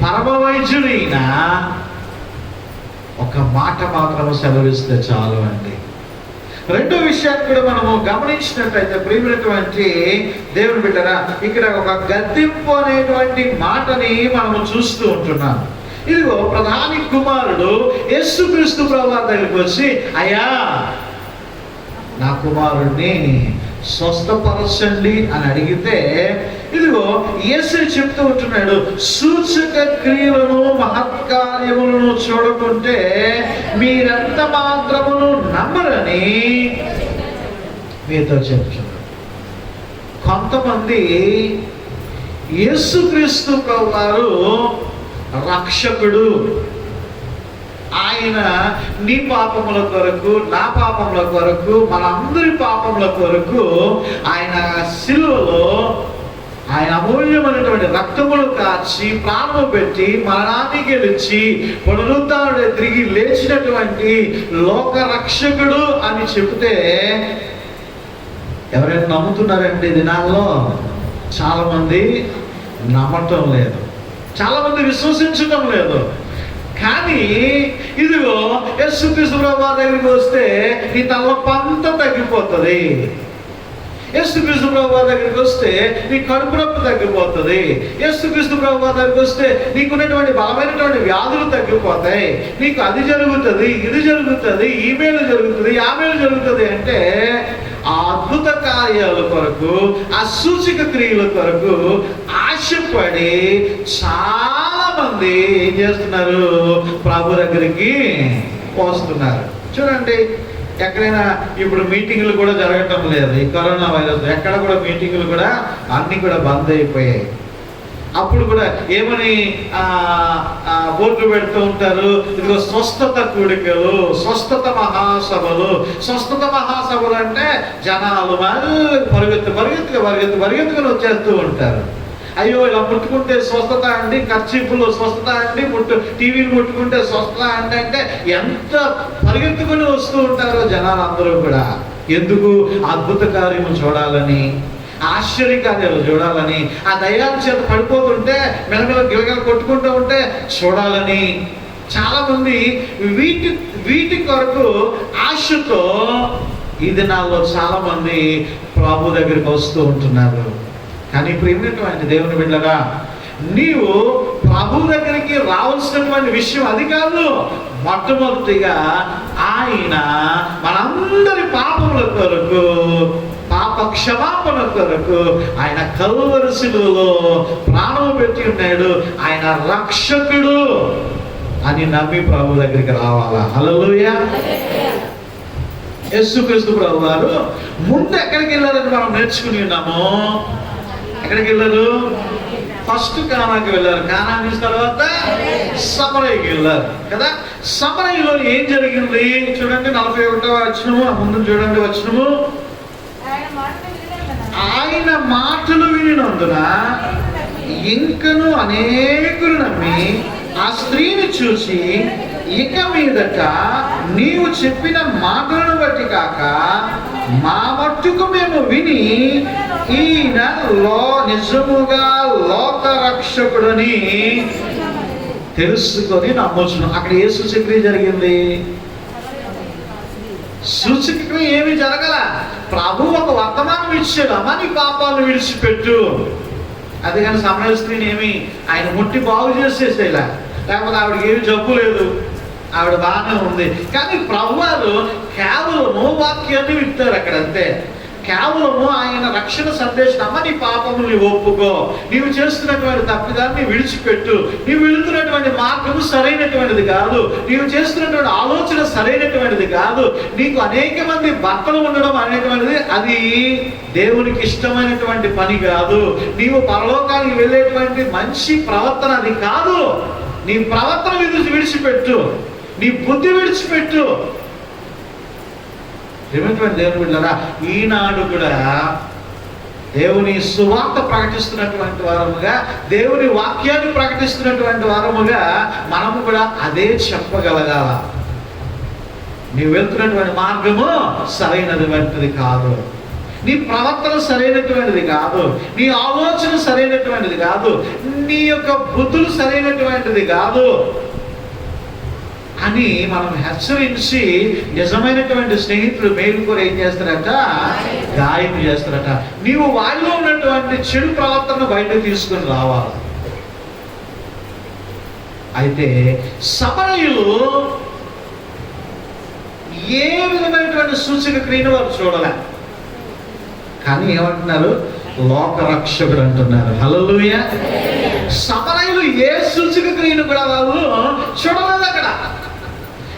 పరమ వైద్యుడు. ఈయన ఒక మాట మాత్రం సెలవిస్తే చాలు అండి. రెండో విషయాన్ని కూడా మనము గమనించినట్లయితే ప్రియమైనటువంటి దేవుని బిడ్డరా, ఇక్కడ ఒక గద్దింపు అనేటువంటి మాటని మనము చూస్తూ ఉంటున్నాం. ఇదిగో ప్రధాని కుమారుడు యేసుక్రీస్తు ప్రభువు దగ్గరికి వచ్చి, అయ్యా నా కుమారుడిని స్వస్థపరచండి అని అడిగితే, ఇదిగో యేసు చెప్తూ ఉంటున్నాడు, సూచక క్రియలను మహత్కార్యములను చూడకుంటే మీరెంత మాత్రమును నమ్మరని మీతో చెప్తున్నాడు. కొంతమంది యేసుక్రీస్తు ప్రభువారు రక్షకుడు, ఆయన నీ పాపముల కొరకు, నా పాపముల కొరకు, మనందరి పాపముల కొరకు ఆయన శిలువలో ఆయన అమూల్యమైనటువంటి రక్తములు కార్చి ప్రాణము పెట్టి మరణాన్ని గెలిచి పునరుద్ధానుడై తిరిగి లేచినటువంటి లోక రక్షకుడు అని చెబితే ఎవరైనా నమ్ముతున్నారంటే ఈ దినాల్లో? చాలా మంది నమ్మటం లేదు, చాలా మంది విశ్వసించటం లేదు. కానీ ఇదిగో యేసుక్రీస్తు ప్రభువు దగ్గరికి వస్తే నీ తలనొప్పంతా తగ్గిపోతుంది. యేసుక్రీస్తు ప్రభువు దగ్గరికి వస్తే నీ కడుపు నొప్పి తగ్గిపోతుంది. యేసుక్రీస్తు ప్రభువు దగ్గరికి వస్తే నీకున్నటువంటి బలమైనటువంటి వ్యాధులు తగ్గిపోతాయి. నీకు అది జరుగుతుంది, ఇది జరుగుతుంది, ఈ మేలు జరుగుతుంది, ఆ మేలు జరుగుతుంది అంటే ఆ అద్భుత కార్యాల కొరకు, ఆ సూచక క్రియల కొరకు ఆశపడి చాలా మంది ఏం చేస్తున్నారు? ప్రభు దగ్గరికి వస్తున్నారు. చూడండి, ఎక్కడైనా ఇప్పుడు మీటింగులు కూడా జరగటం లేదు. ఈ కరోనా వైరస్ ఎక్కడ కూడా మీటింగులు కూడా అన్నీ కూడా బంద్ అయిపోయాయి. అప్పుడు కూడా ఏమని బోర్డులు పెడుతూ ఉంటారు, ఇదిగో స్వస్థత కూడికలు, స్వస్థత మహాసభలు. స్వస్థత మహాసభలు అంటే జనాలు మళ్ళీ పరిగెత్తుకుని వచ్చేస్తూ ఉంటారు. అయ్యో ఇలా ముట్టుకుంటే స్వస్థత అండి, కర్చీఫ్లు స్వస్థత అండి, టీవీలు ముట్టుకుంటే స్వస్థత అండి అంటే ఎంత పరిగెత్తుకుని వస్తూ ఉంటారో జనాలందరూ కూడా. ఎందుకు? అద్భుత కార్యము చూడాలని, ఆశ్చర్యకార్యాలు చూడాలని, ఆ దయ్యాల చేత పడిపోతుంటే మెలమెల గిలగల కొట్టుకుంటూ ఉంటే చూడాలని చాలా మంది వీటి కొరకు ఆశతో ఈ దినాల్లో చాలా మంది ప్రభు దగ్గరికి వస్తూ ఉంటున్నారు. కానీ ప్రియమైనటువంటి దేవుని బిడ్డలారా, నీవు ప్రభు దగ్గరికి రావాల్సినటువంటి విషయం అది కాదు. మొట్టమొదటిగా ఆయన మనందరి పాపముల కొరకు, పాప క్షమాపణ కొరకు ఆయన కల్వరి శిలువలో ప్రాణం పెట్టి ఉన్నాడు. ఆయన రక్షకుడు. అని నమ్మి ప్రభు దగ్గరికి రావాలా. హల్లెలూయా. యేసుక్రీస్తు ప్రభు వారు ముందు ఎక్కడికి వెళ్ళారని మనం నేర్చుకుని ఉన్నాము. ఎక్కడికి వెళ్ళారు? ఫస్ట్ కానాకి వెళ్ళారు. కానా నుంచి తర్వాత సమరయ్యకి వెళ్ళారు కదా. సమరయ్యలో ఏం జరిగింది చూడండి, 41వ వచనము. ముందు చూడండి వచనము. ఆయన మాటలు వినినందున ఇంకను అనేకులు నమ్మి ఆ స్త్రీని చూసి, ఇక మీదట నీవు చెప్పిన మాటలను బట్టి కాక మా మట్టుకు మేము విని ఈయన నిజముగా లోక రక్షకుడని తెలుసుకొని నమ్మొచ్చును. అక్కడ ఏ సూచక్రియ జరిగింది? సూచక్రియ ఏమి జరగల. ప్రభు ఒక వర్తమానం ఇచ్చాడు, అమ్మ నీ పాపాలను విడిచిపెట్టు. అది కానీ సమరయ స్త్రీని ఏమి ఆయన ముట్టి బాగు చేసేసేలా, లేకపోతే ఆవిడకి ఏమి జబ్బు లేదు, ఆవిడ బాగానే ఉంది. కానీ ప్రభువారు కేవలము వాక్యాన్ని వింటారు అక్కడ, అంతే. కేవలము ఆయన రక్షణ సందేశం, అమ్మ నీ పాపముల్ని ఒప్పుకో, నీవు చేస్తున్నటువంటి తప్పిదాన్ని విడిచిపెట్టు, నీవు వెళుతున్నటువంటి మార్గము సరైనటువంటిది కాదు, నీవు చేస్తున్నటువంటి ఆలోచన సరైనటువంటిది కాదు, నీకు అనేక మంది భర్తలు ఉండడం అనేటువంటిది అది దేవునికి ఇష్టమైనటువంటి పని కాదు, నీవు పరలోకానికి వెళ్ళేటువంటి మంచి ప్రవర్తన అది కాదు, నీ ప్రవర్తన విడిచిపెట్టు, నీ బుద్ధి విడిచిపెట్టు. దేవుని బిడ్డలారా, ఈనాడు కూడా దేవుని సువార్త ప్రకటిస్తున్నటువంటి వారముగా, దేవుని వాక్యాన్ని ప్రకటిస్తున్నటువంటి వారముగా మనము కూడా అదే చెప్పగలగాల. నీవు వెళ్తున్నటువంటి మార్గము సరైనటువంటిది కాదు, నీ ప్రవర్తన సరైనటువంటిది కాదు, నీ ఆలోచన సరైనటువంటిది కాదు, నీ యొక్క బుద్ధులు సరైనటువంటిది కాదు అని మనం హెచ్చరించి, నిజమైనటువంటి స్నేహితులు మేలు కూడా ఏం చేస్తారట? గాయం చేస్తారట. నీవు వారిలో ఉన్నటువంటి చెడు ప్రవర్తన బయటకు తీసుకుని రావాలి. అయితే సమరయులు ఏ విధమైనటువంటి సూచక క్రియను వారు చూడలే, కానీ ఏమంటున్నారు? లోకరక్షకుడు అంటున్నారు. హల్లెలూయా. సమరయులు ఏ సూచక క్రియను కూడా వాళ్ళు చూడలేదు అక్కడ,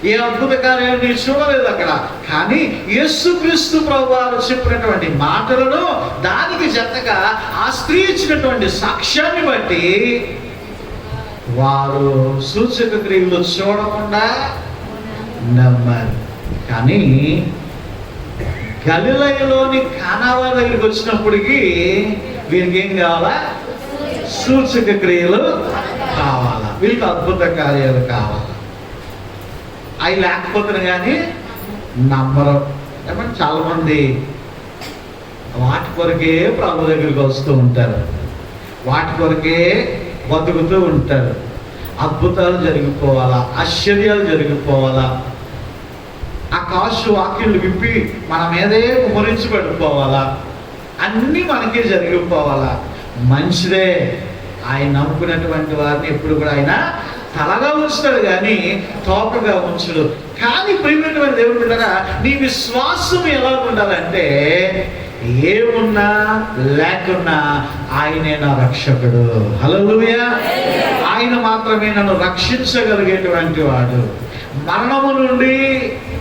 ఏ అద్భుత కార్యాన్ని చూడలేదు అక్కడ. కానీ యేసుక్రీస్తు ప్రభువారు చెప్పినటువంటి మాటలను, దానికి జతగా ఆ స్త్రీ ఇచ్చినటువంటి సాక్ష్యాన్ని బట్టి వారు సూచక క్రియలు చూడకుండా నమ్మారు. కానీ గలిలయలోని కానావా దగ్గరికి వచ్చినప్పటికీ వీరికి ఏం కావాలా? సూచక క్రియలు కావాలా, వీళ్ళకి అద్భుత కార్యాలు కావాలా. అవి లేకపోతే కానీ నమ్మరు. ఏమంటే చాలా మంది వాటి కొరకే ప్రభు దగ్గరికి వస్తూ ఉంటారు, వాటి కొరకే బతుకుతూ ఉంటారు. అద్భుతాలు జరిగిపోవాలా, ఆశ్చర్యాలు జరిగిపోవాలా, ఆకాశ వాక్యాలు విప్పి మన మీదే కుమరించి పడిపోవాలా, అన్నీ మనకే జరిగిపోవాలా. మంచిదే. ఆయన నమ్ముకున్నటువంటి వారిని ఎప్పుడు కూడా ఆయన తలగా ఉంచుతాడు కానీ తోకగా ఉంచుడు. కానీ ప్రియమైనటువంటి దేవుడు బిడ్డగా, నీ విశ్వాసం ఎలా ఉండాలంటే, ఏమున్నా లేకున్నా ఆయనే నా రక్షకుడు. హల్లెలూయా. ఆయన మాత్రమే నన్ను రక్షించగలిగేటువంటి వాడు, మరణము నుండి,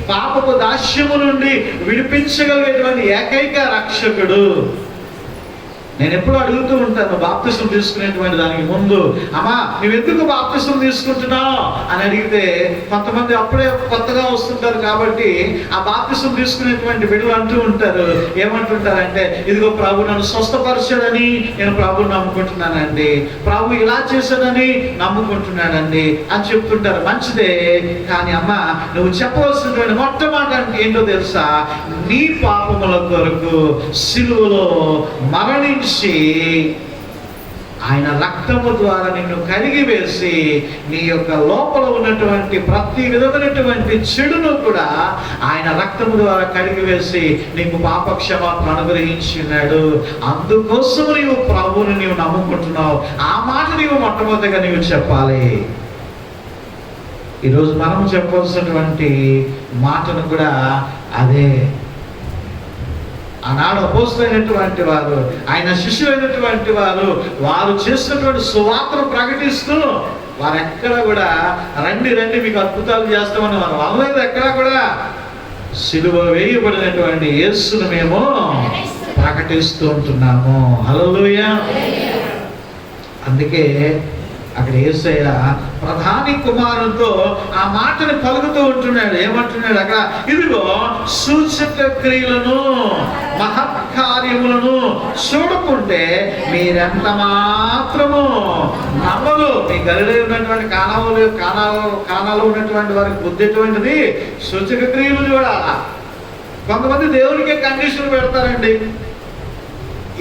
పాపపు దాస్యము నుండి విడిపించగలిగేటువంటి ఏకైక రక్షకుడు. నేను ఎప్పుడు అడుగుతూ ఉంటాను, బాప్తిసం తీసుకునేటువంటి దానికి ముందు, అమ్మా నువ్వెందుకు బాప్తిసం తీసుకుంటున్నావు అని అడిగితే, కొంతమంది అప్పుడే కొత్తగా వస్తుంటారు కాబట్టి ఆ బాప్తిసం తీసుకునేటువంటి బిడ్డలు అంటూ ఉంటారు, ఏమంటుంటారంటే, ఇదిగో ప్రభు నన్ను స్వస్థపరిచాడని నేను ప్రభుని నమ్ముకుంటున్నానండి, ప్రభు ఇలా చేశాడని నమ్ముకుంటున్నాడండి అని చెప్తుంటారు. మంచిదే. కానీ అమ్మా, నువ్వు చెప్పవలసినటువంటి మొట్టమొదటి అంటే ఏంటో తెలుసా? నీ పాపముల కొరకు సిలువలో మరణించి ఆయన రక్తము ద్వారా నిన్ను కడిగి వేసి, నీ యొక్క లోపల ఉన్నటువంటి ప్రతి విధమైనటువంటి చెడును కూడా ఆయన రక్తము ద్వారా కడిగి వేసి నీకు పాపక్షమాపణ అనుగ్రహించినాడు. అందుకోసం నీవు ప్రభువుని నీవు నమ్ముకుంటున్నావు. ఆ మాట నీవు మొట్టమొదటిగా నీవు చెప్పాలి. ఈరోజు మనం చెప్పవలసినటువంటి మాటను కూడా అదే. ఆనాడు అపోస్తలులైనటువంటి వారు, ఆయన శిష్యులైనటువంటి వారు, వారు చేసినటువంటి సువార్తను ప్రకటిస్తూ వారు ఎక్కడ కూడా రండి రండి మీకు అద్భుతాలు చేస్తామని మనం అనలేదు. ఎక్కడ కూడా సిలువ వేయబడినటువంటి యేసును మేము ప్రకటిస్తూ ఉంటున్నాము. హల్లెలూయా. అందుకే అక్కడ యేసయ్య ప్రధాని కుమారునితో ఆ మాటని పలుకుతూ ఉంటున్నాడు. ఏమంటున్నాడు అక్కడ? ఇదిగో సూచక క్రియలను మహత్కార్యములను చూడకుంటే మీరెంత మాత్రము నమ్మరు. మీ గలిలో ఉన్నటువంటి కానాలో ఉన్నటువంటి వారికి బుద్ధి ఎటువంటిది? సూచక క్రియలు చూడాలా. కొంతమంది దేవునికి కండిషన్ పెడతారండి,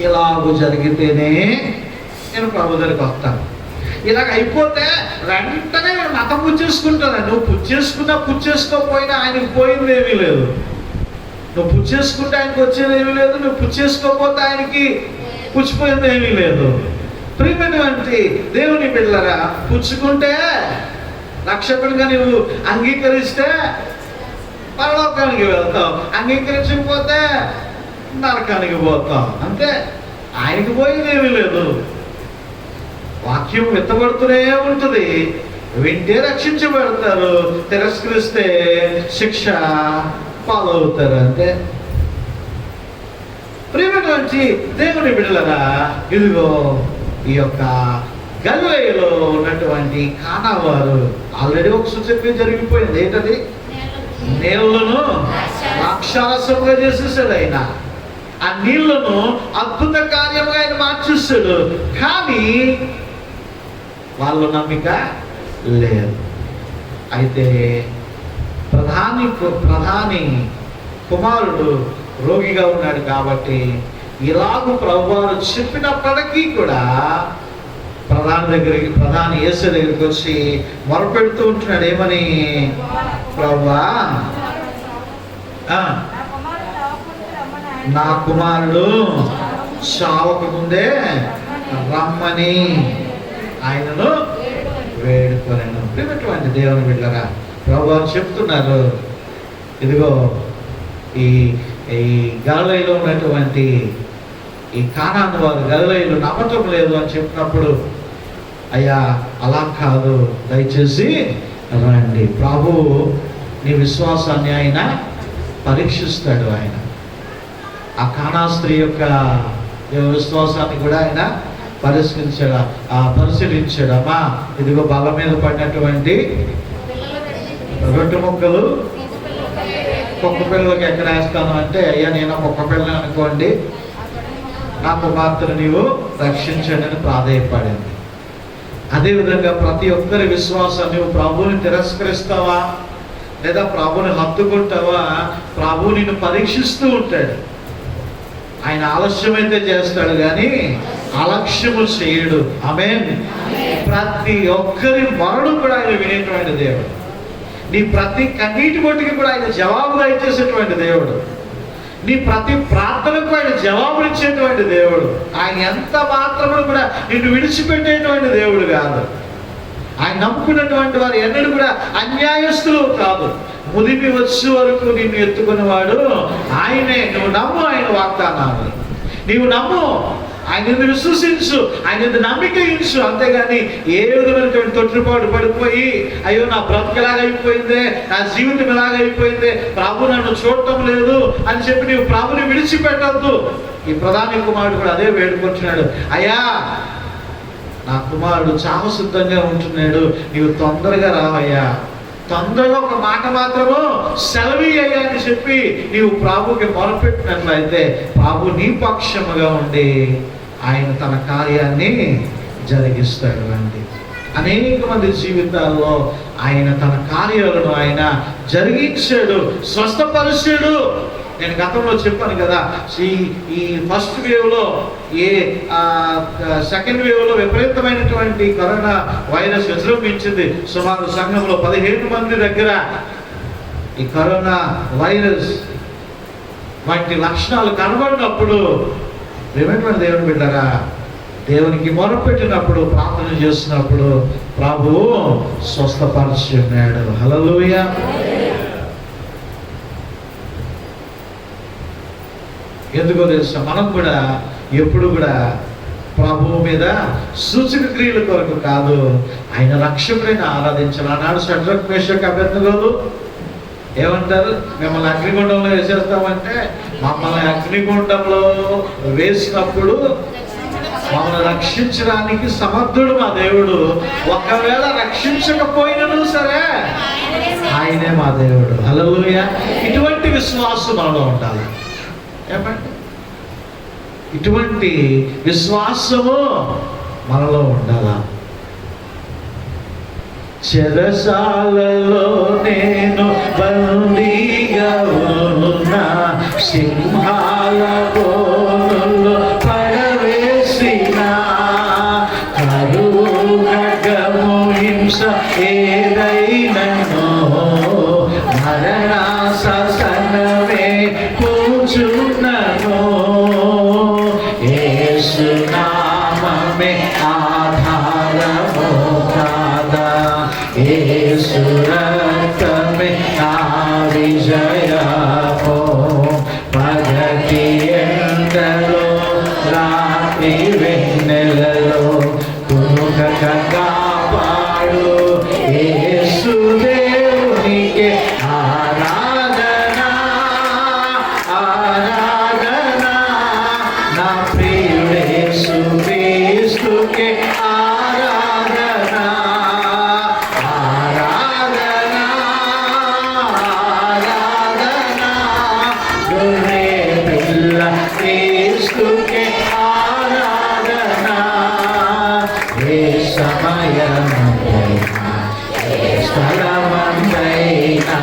ఇలాగూ జరిగితేనే నేను ప్రభు దగ్గరికి వస్తాను, ఇలాగ అయిపోతే వెంటనే నేను మతం పుచ్చేసుకుంటాను. నువ్వు పుచ్చేసుకోకపోయినా ఆయనకు పోయింది ఏమీ లేదు. నువ్వు పుచ్చేసుకుంటే ఆయనకు వచ్చేది ఏమీ లేదు, నువ్వు పుచ్చేసుకోకపోతే ఆయనకి పుచ్చిపోయింది ఏమీ లేదు. ప్రియమైనటువంటి దేవుని బిడ్డలారా, పుచ్చుకుంటే రక్షకుడిగా నువ్వు అంగీకరిస్తే పరలోకానికి వెళ్తావు, అంగీకరించకపోతే నరకానికి పోతావు. అంతే, ఆయనకి పోయింది ఏమీ లేదు. వాక్యం విత్తబడుతూనే ఉంటుంది. వింటే రక్షించబడతారు, తిరస్కరిస్తే శిక్ష పాలవుతారు. అంతే. ప్రియమైనటువంటి దేవుని బిడ్డలారా, ఇదిగో ఈ యొక్క గలిలయలో ఉన్నటువంటి కానా వారు ఆల్రెడీ ఒక సూచన జరిగిపోయింది. ఏంటది? నీళ్లను ద్రాక్షారసముగా చేసేసాడు ఆయన. ఆ నీళ్లను అద్భుత కార్యముగా ఆయన మార్చేస్తాడు. కానీ వాళ్ళు నమ్మిక లేదు. అయితే ప్రధాని కుమారుడు రోగిగా ఉన్నాడు కాబట్టి ఇలాగూ ప్రభువారు చెప్పినప్పటికీ కూడా ప్రధాని యేసు దగ్గరికి వచ్చి మొరపెడుతూ ఉంటున్నాడు. ఏమని? ప్రభువా, నా కుమారుడు చావక ముందే రమ్మని ఆయనను వేడుకొనెను. ప్రియమైనటువంటి దేవుని బిడ్డలారా, ప్రభువారు చెప్తున్నారు, ఇదిగో ఈ గలిలయలో ఉన్నటువంటి ఈ కానాను వారు గలిలయలు నమ్మటం లేదు అని చెప్పినప్పుడు, అయ్యా అలా కాదు, దయచేసి రండి. ప్రభువు నీ విశ్వాసాన్ని ఆయన పరీక్షిస్తాడు. ఆయన ఆ కానా స్త్రీ యొక్క విశ్వాసాన్ని కూడా ఆయన పరిశీలించాడు. అమ్మా, ఇదిగో బల్ల మీద పడినటువంటి రొట్టె ముక్కలు కుక్క పిల్లలకి ఎక్కడ వేస్తాను అంటే, అయ్యా నేను కుక్క పిల్లని అనుకోండి, నా కుమార్తెను నీవు రక్షించండి అని ప్రాధేయపడింది. అదేవిధంగా ప్రతి ఒక్కరి విశ్వాసాన్ని నువ్వు ప్రభువుని తిరస్కరిస్తావా లేదా ప్రభువుని హత్తుకుంటావా? ప్రభువు నిన్ను పరీక్షిస్తూ ఉంటాడు. ఆయన ఆలస్యమైతే చేస్తాడు కానీ అలక్ష్యము చేయడు. ఆమేన్. ప్రతి ఒక్కరి మొరను కూడా ఆయన వినేటువంటి దేవుడు. నీ ప్రతి కన్నీటి బొట్టుకి కూడా ఆయన జవాబుగా ఇచ్చేసేటువంటి దేవుడు. నీ ప్రతి ప్రార్థనకు ఆయన జవాబులు ఇచ్చేటువంటి దేవుడు. ఆయన ఎంత మాత్రము కూడా నిన్ను విడిచిపెట్టేటువంటి దేవుడు కాదు. ఆయన నమ్ముకున్నటువంటి వారు ఎన్నడూ కూడా అన్యాయస్తులు కాదు. ముదిమి వచ్చే వరకు నిన్ను ఎత్తుకునేవాడు ఆయనే. నువ్వు నమ్ము ఆయన వాగ్దానాన్ని, నీవు నమ్ము, ఆయన విశ్వసించు, ఆయన నమ్మిక ఇచ్చు. అంతేగాని ఏ విధమైనటువంటి తొట్టుపాటు పడిపోయి అయ్యో నా బ్రతుకు ఎలాగైపోయిందే, నా జీవితం ఎలాగైపోయిందే, ప్రభు నన్ను చూడటం లేదు అని చెప్పి నీవు ప్రభుని విడిచిపెట్టద్దు. ఈ ప్రధాని కుమారుడు కూడా అదే వేడుకుంటున్నాడు. అయ్యా, నా కుమారుడు చావు సిద్ధంగా ఉంటున్నాడు, నీవు తొందరగా రావయ్యా, తొందరగా ఒక మాట మాత్రము సెలవీయ్యా అని చెప్పి నీవు ప్రభుకి మొరపెట్టినట్లయితే ప్రభు నీ పక్షముగా ఉండి ఆయన తన కార్యాన్ని జరిగిస్తాడు. అండి, అనేక మంది జీవితాల్లో ఆయన తన కార్యాలను ఆయన జరిగించాడు, స్వస్థపరిచాడు. నేను గతంలో చెప్పాను కదా, ఈ ఫస్ట్ వేవ్లో సెకండ్ వేవ్లో విపరీతమైనటువంటి కరోనా వైరస్ విజృంభించింది. సుమారు సంఘంలో 15 మంది దగ్గర ఈ కరోనా వైరస్ వంటి లక్షణాలు కనబడినప్పుడు ఏమైనటువంటి దేవుని బిడ్డరా, దేవునికి మొరపెట్టినప్పుడు, ప్రార్థన చేసినప్పుడు ప్రభువు స్వస్థపరిచి ఉన్నాడు. హల్లెలూయా. ఎందుకో తెలుసా, మనం కూడా ఎప్పుడు కూడా ప్రభువు మీద సూచక క్రియల కొరకు కాదు, ఆయన రక్షకుడైన ఆరాధించాలి. ఆనాడు షడ్రక్ మేషక్ అబేద్నెగోలు ఏమంటారు? మిమ్మల్ని అగ్నిగుండంలో వేసేస్తామంటే, మమ్మల్ని అగ్నిగుండంలో వేసినప్పుడు మమ్మల్ని రక్షించడానికి సమర్థుడు మా దేవుడు. ఒకవేళ రక్షించకపోయినను సరే ఆయనే మా దేవుడు. హల్లెలూయా. ఇటువంటి విశ్వాసం మనలో ఉండాలి. ఏమంటే ఇటువంటి విశ్వాసము మనలో ఉండాలా. చెరసాలలో నేను బందీగా ఉన్నా, సింహాల బోనులో పడవేసిన, కరువు ఖడ్గము హింస ఏదైనను, మరణాసనమే కూర్చున్నను, యేసు నామమే ఆధారము కాదా, యేసు రక్తమే నా విజయము, పగటి ఎండలో రాత్రి వెన్నెలలో కునుకక కాపాడు యేసు దేవునికే ఆరాధన, ఆరాధన, నా ప్రియుడేసు క్రీస్తుకే ఆరాధన, ఆరాధన, ఆరాధన, గొర్రె పిల్ల క్రీస్తుకే ఆరాధన, ఏ సమయమైనా ఏ స్థలమందైనా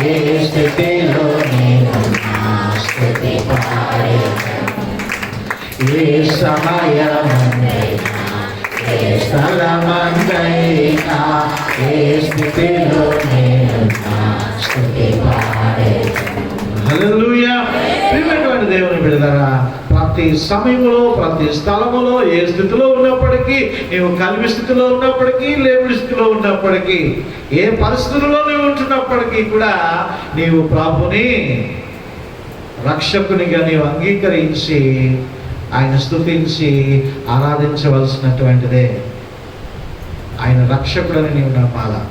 ఏ స్థితిలో నేను స్తుతి పాడేదను, ఏ సమయమందైనా ఏ స్థలమందైనా ఏ స్థితిలో నేను స్తుతి పాడేదను. హల్లెలూయా. ప్రియమైనటువంటి దేవుని బిడ్డలారా, ప్రతి సమయంలో ప్రతి స్థలములో ఏ స్థితిలో ఉన్నప్పటికీ, నీవు కలిమి స్థితిలో ఉన్నప్పటికీ, లేబడి స్థితిలో ఉన్నప్పటికీ, ఏ పరిస్థితుల్లో నీవు ఉంటున్నప్పటికీ కూడా నీవు ప్రభుని రక్షకునిగా నీవు అంగీకరించి ఆయన స్తుతించి ఆరాధించవలసినటువంటిదే. ఆయన రక్షకుడని నీవు నమ్మాలా.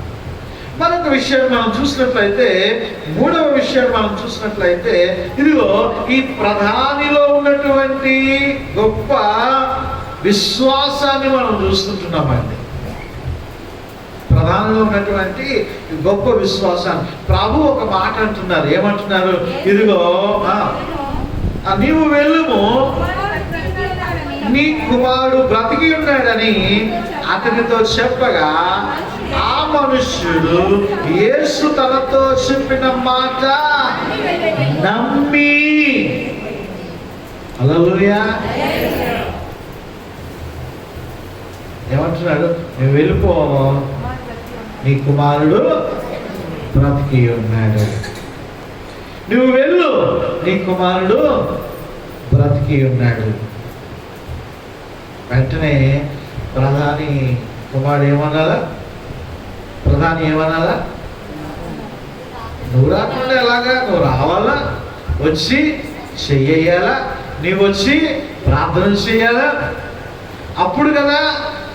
మరొక విషయాన్ని మనం చూసినట్లయితే, మూడవ విషయాన్ని మనం చూసినట్లయితే, ఇదిగో ఈ ప్రధానిలో ఉన్నటువంటి గొప్ప విశ్వాసాన్ని మనం చూస్తుంటున్నామండి. ప్రధానిలో ఉన్నటువంటి గొప్ప విశ్వాసాన్ని ప్రభు ఒక మాట అంటున్నారు. ఏమంటున్నారు? ఇదిగో నీవు వెళ్ళుము, నీ కుమారుడు బ్రతికి ఉన్నాడని అతనితో చెప్పగా, ఆ మనుష్యుడు యేసు తనతో చెప్పిన మాట నమ్మి, హల్లెలూయా, ఏమంటున్నాడు? నువ్వు వెళ్ళిపో, నీ కుమారుడు బ్రతికి ఉన్నాడు. నువ్వు వెళ్ళు, నీ కుమారుడు బ్రతికి ఉన్నాడు. వెంటనే ప్రధాని కుమారుడు ఏమన్నారా? ప్రధాని ఏమన్నారా? నువ్వు రాకుండా ఎలాగా? నువ్వు రావాలా, వచ్చి చెయ్యాలా, నీవు వచ్చి ప్రార్థన చేయాలా, అప్పుడు కదా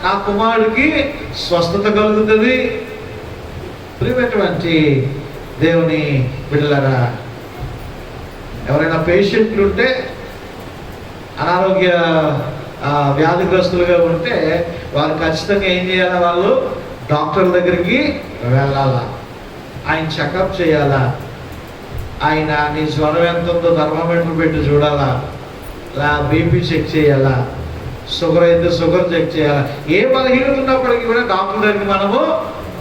నా కుమారుడికి స్వస్థత కలుగుతుంది. ప్రియమైనటువంటి దేవుని బిడ్డలారా, ఎవరైనా పేషెంట్లు ఉంటే, అనారోగ్య వ్యాధిగ్రస్తులుగా ఉంటే వారు ఖచ్చితంగా ఏం చేయాలా? వాళ్ళు డాక్టర్ దగ్గరికి వెళ్ళాలా, ఆయన చెకప్ చేయాలా, ఆయన నీ జ్వరం ఎంత ఉందో థర్మామీటర్ పెట్టి చూడాలా, బీపీ చెక్ చేయాలా, షుగర్ అయితే షుగర్ చెక్ చేయాలా. ఏ బలహీనత ఉన్నప్పటికీ కూడా డాక్టర్ దగ్గరికి మనము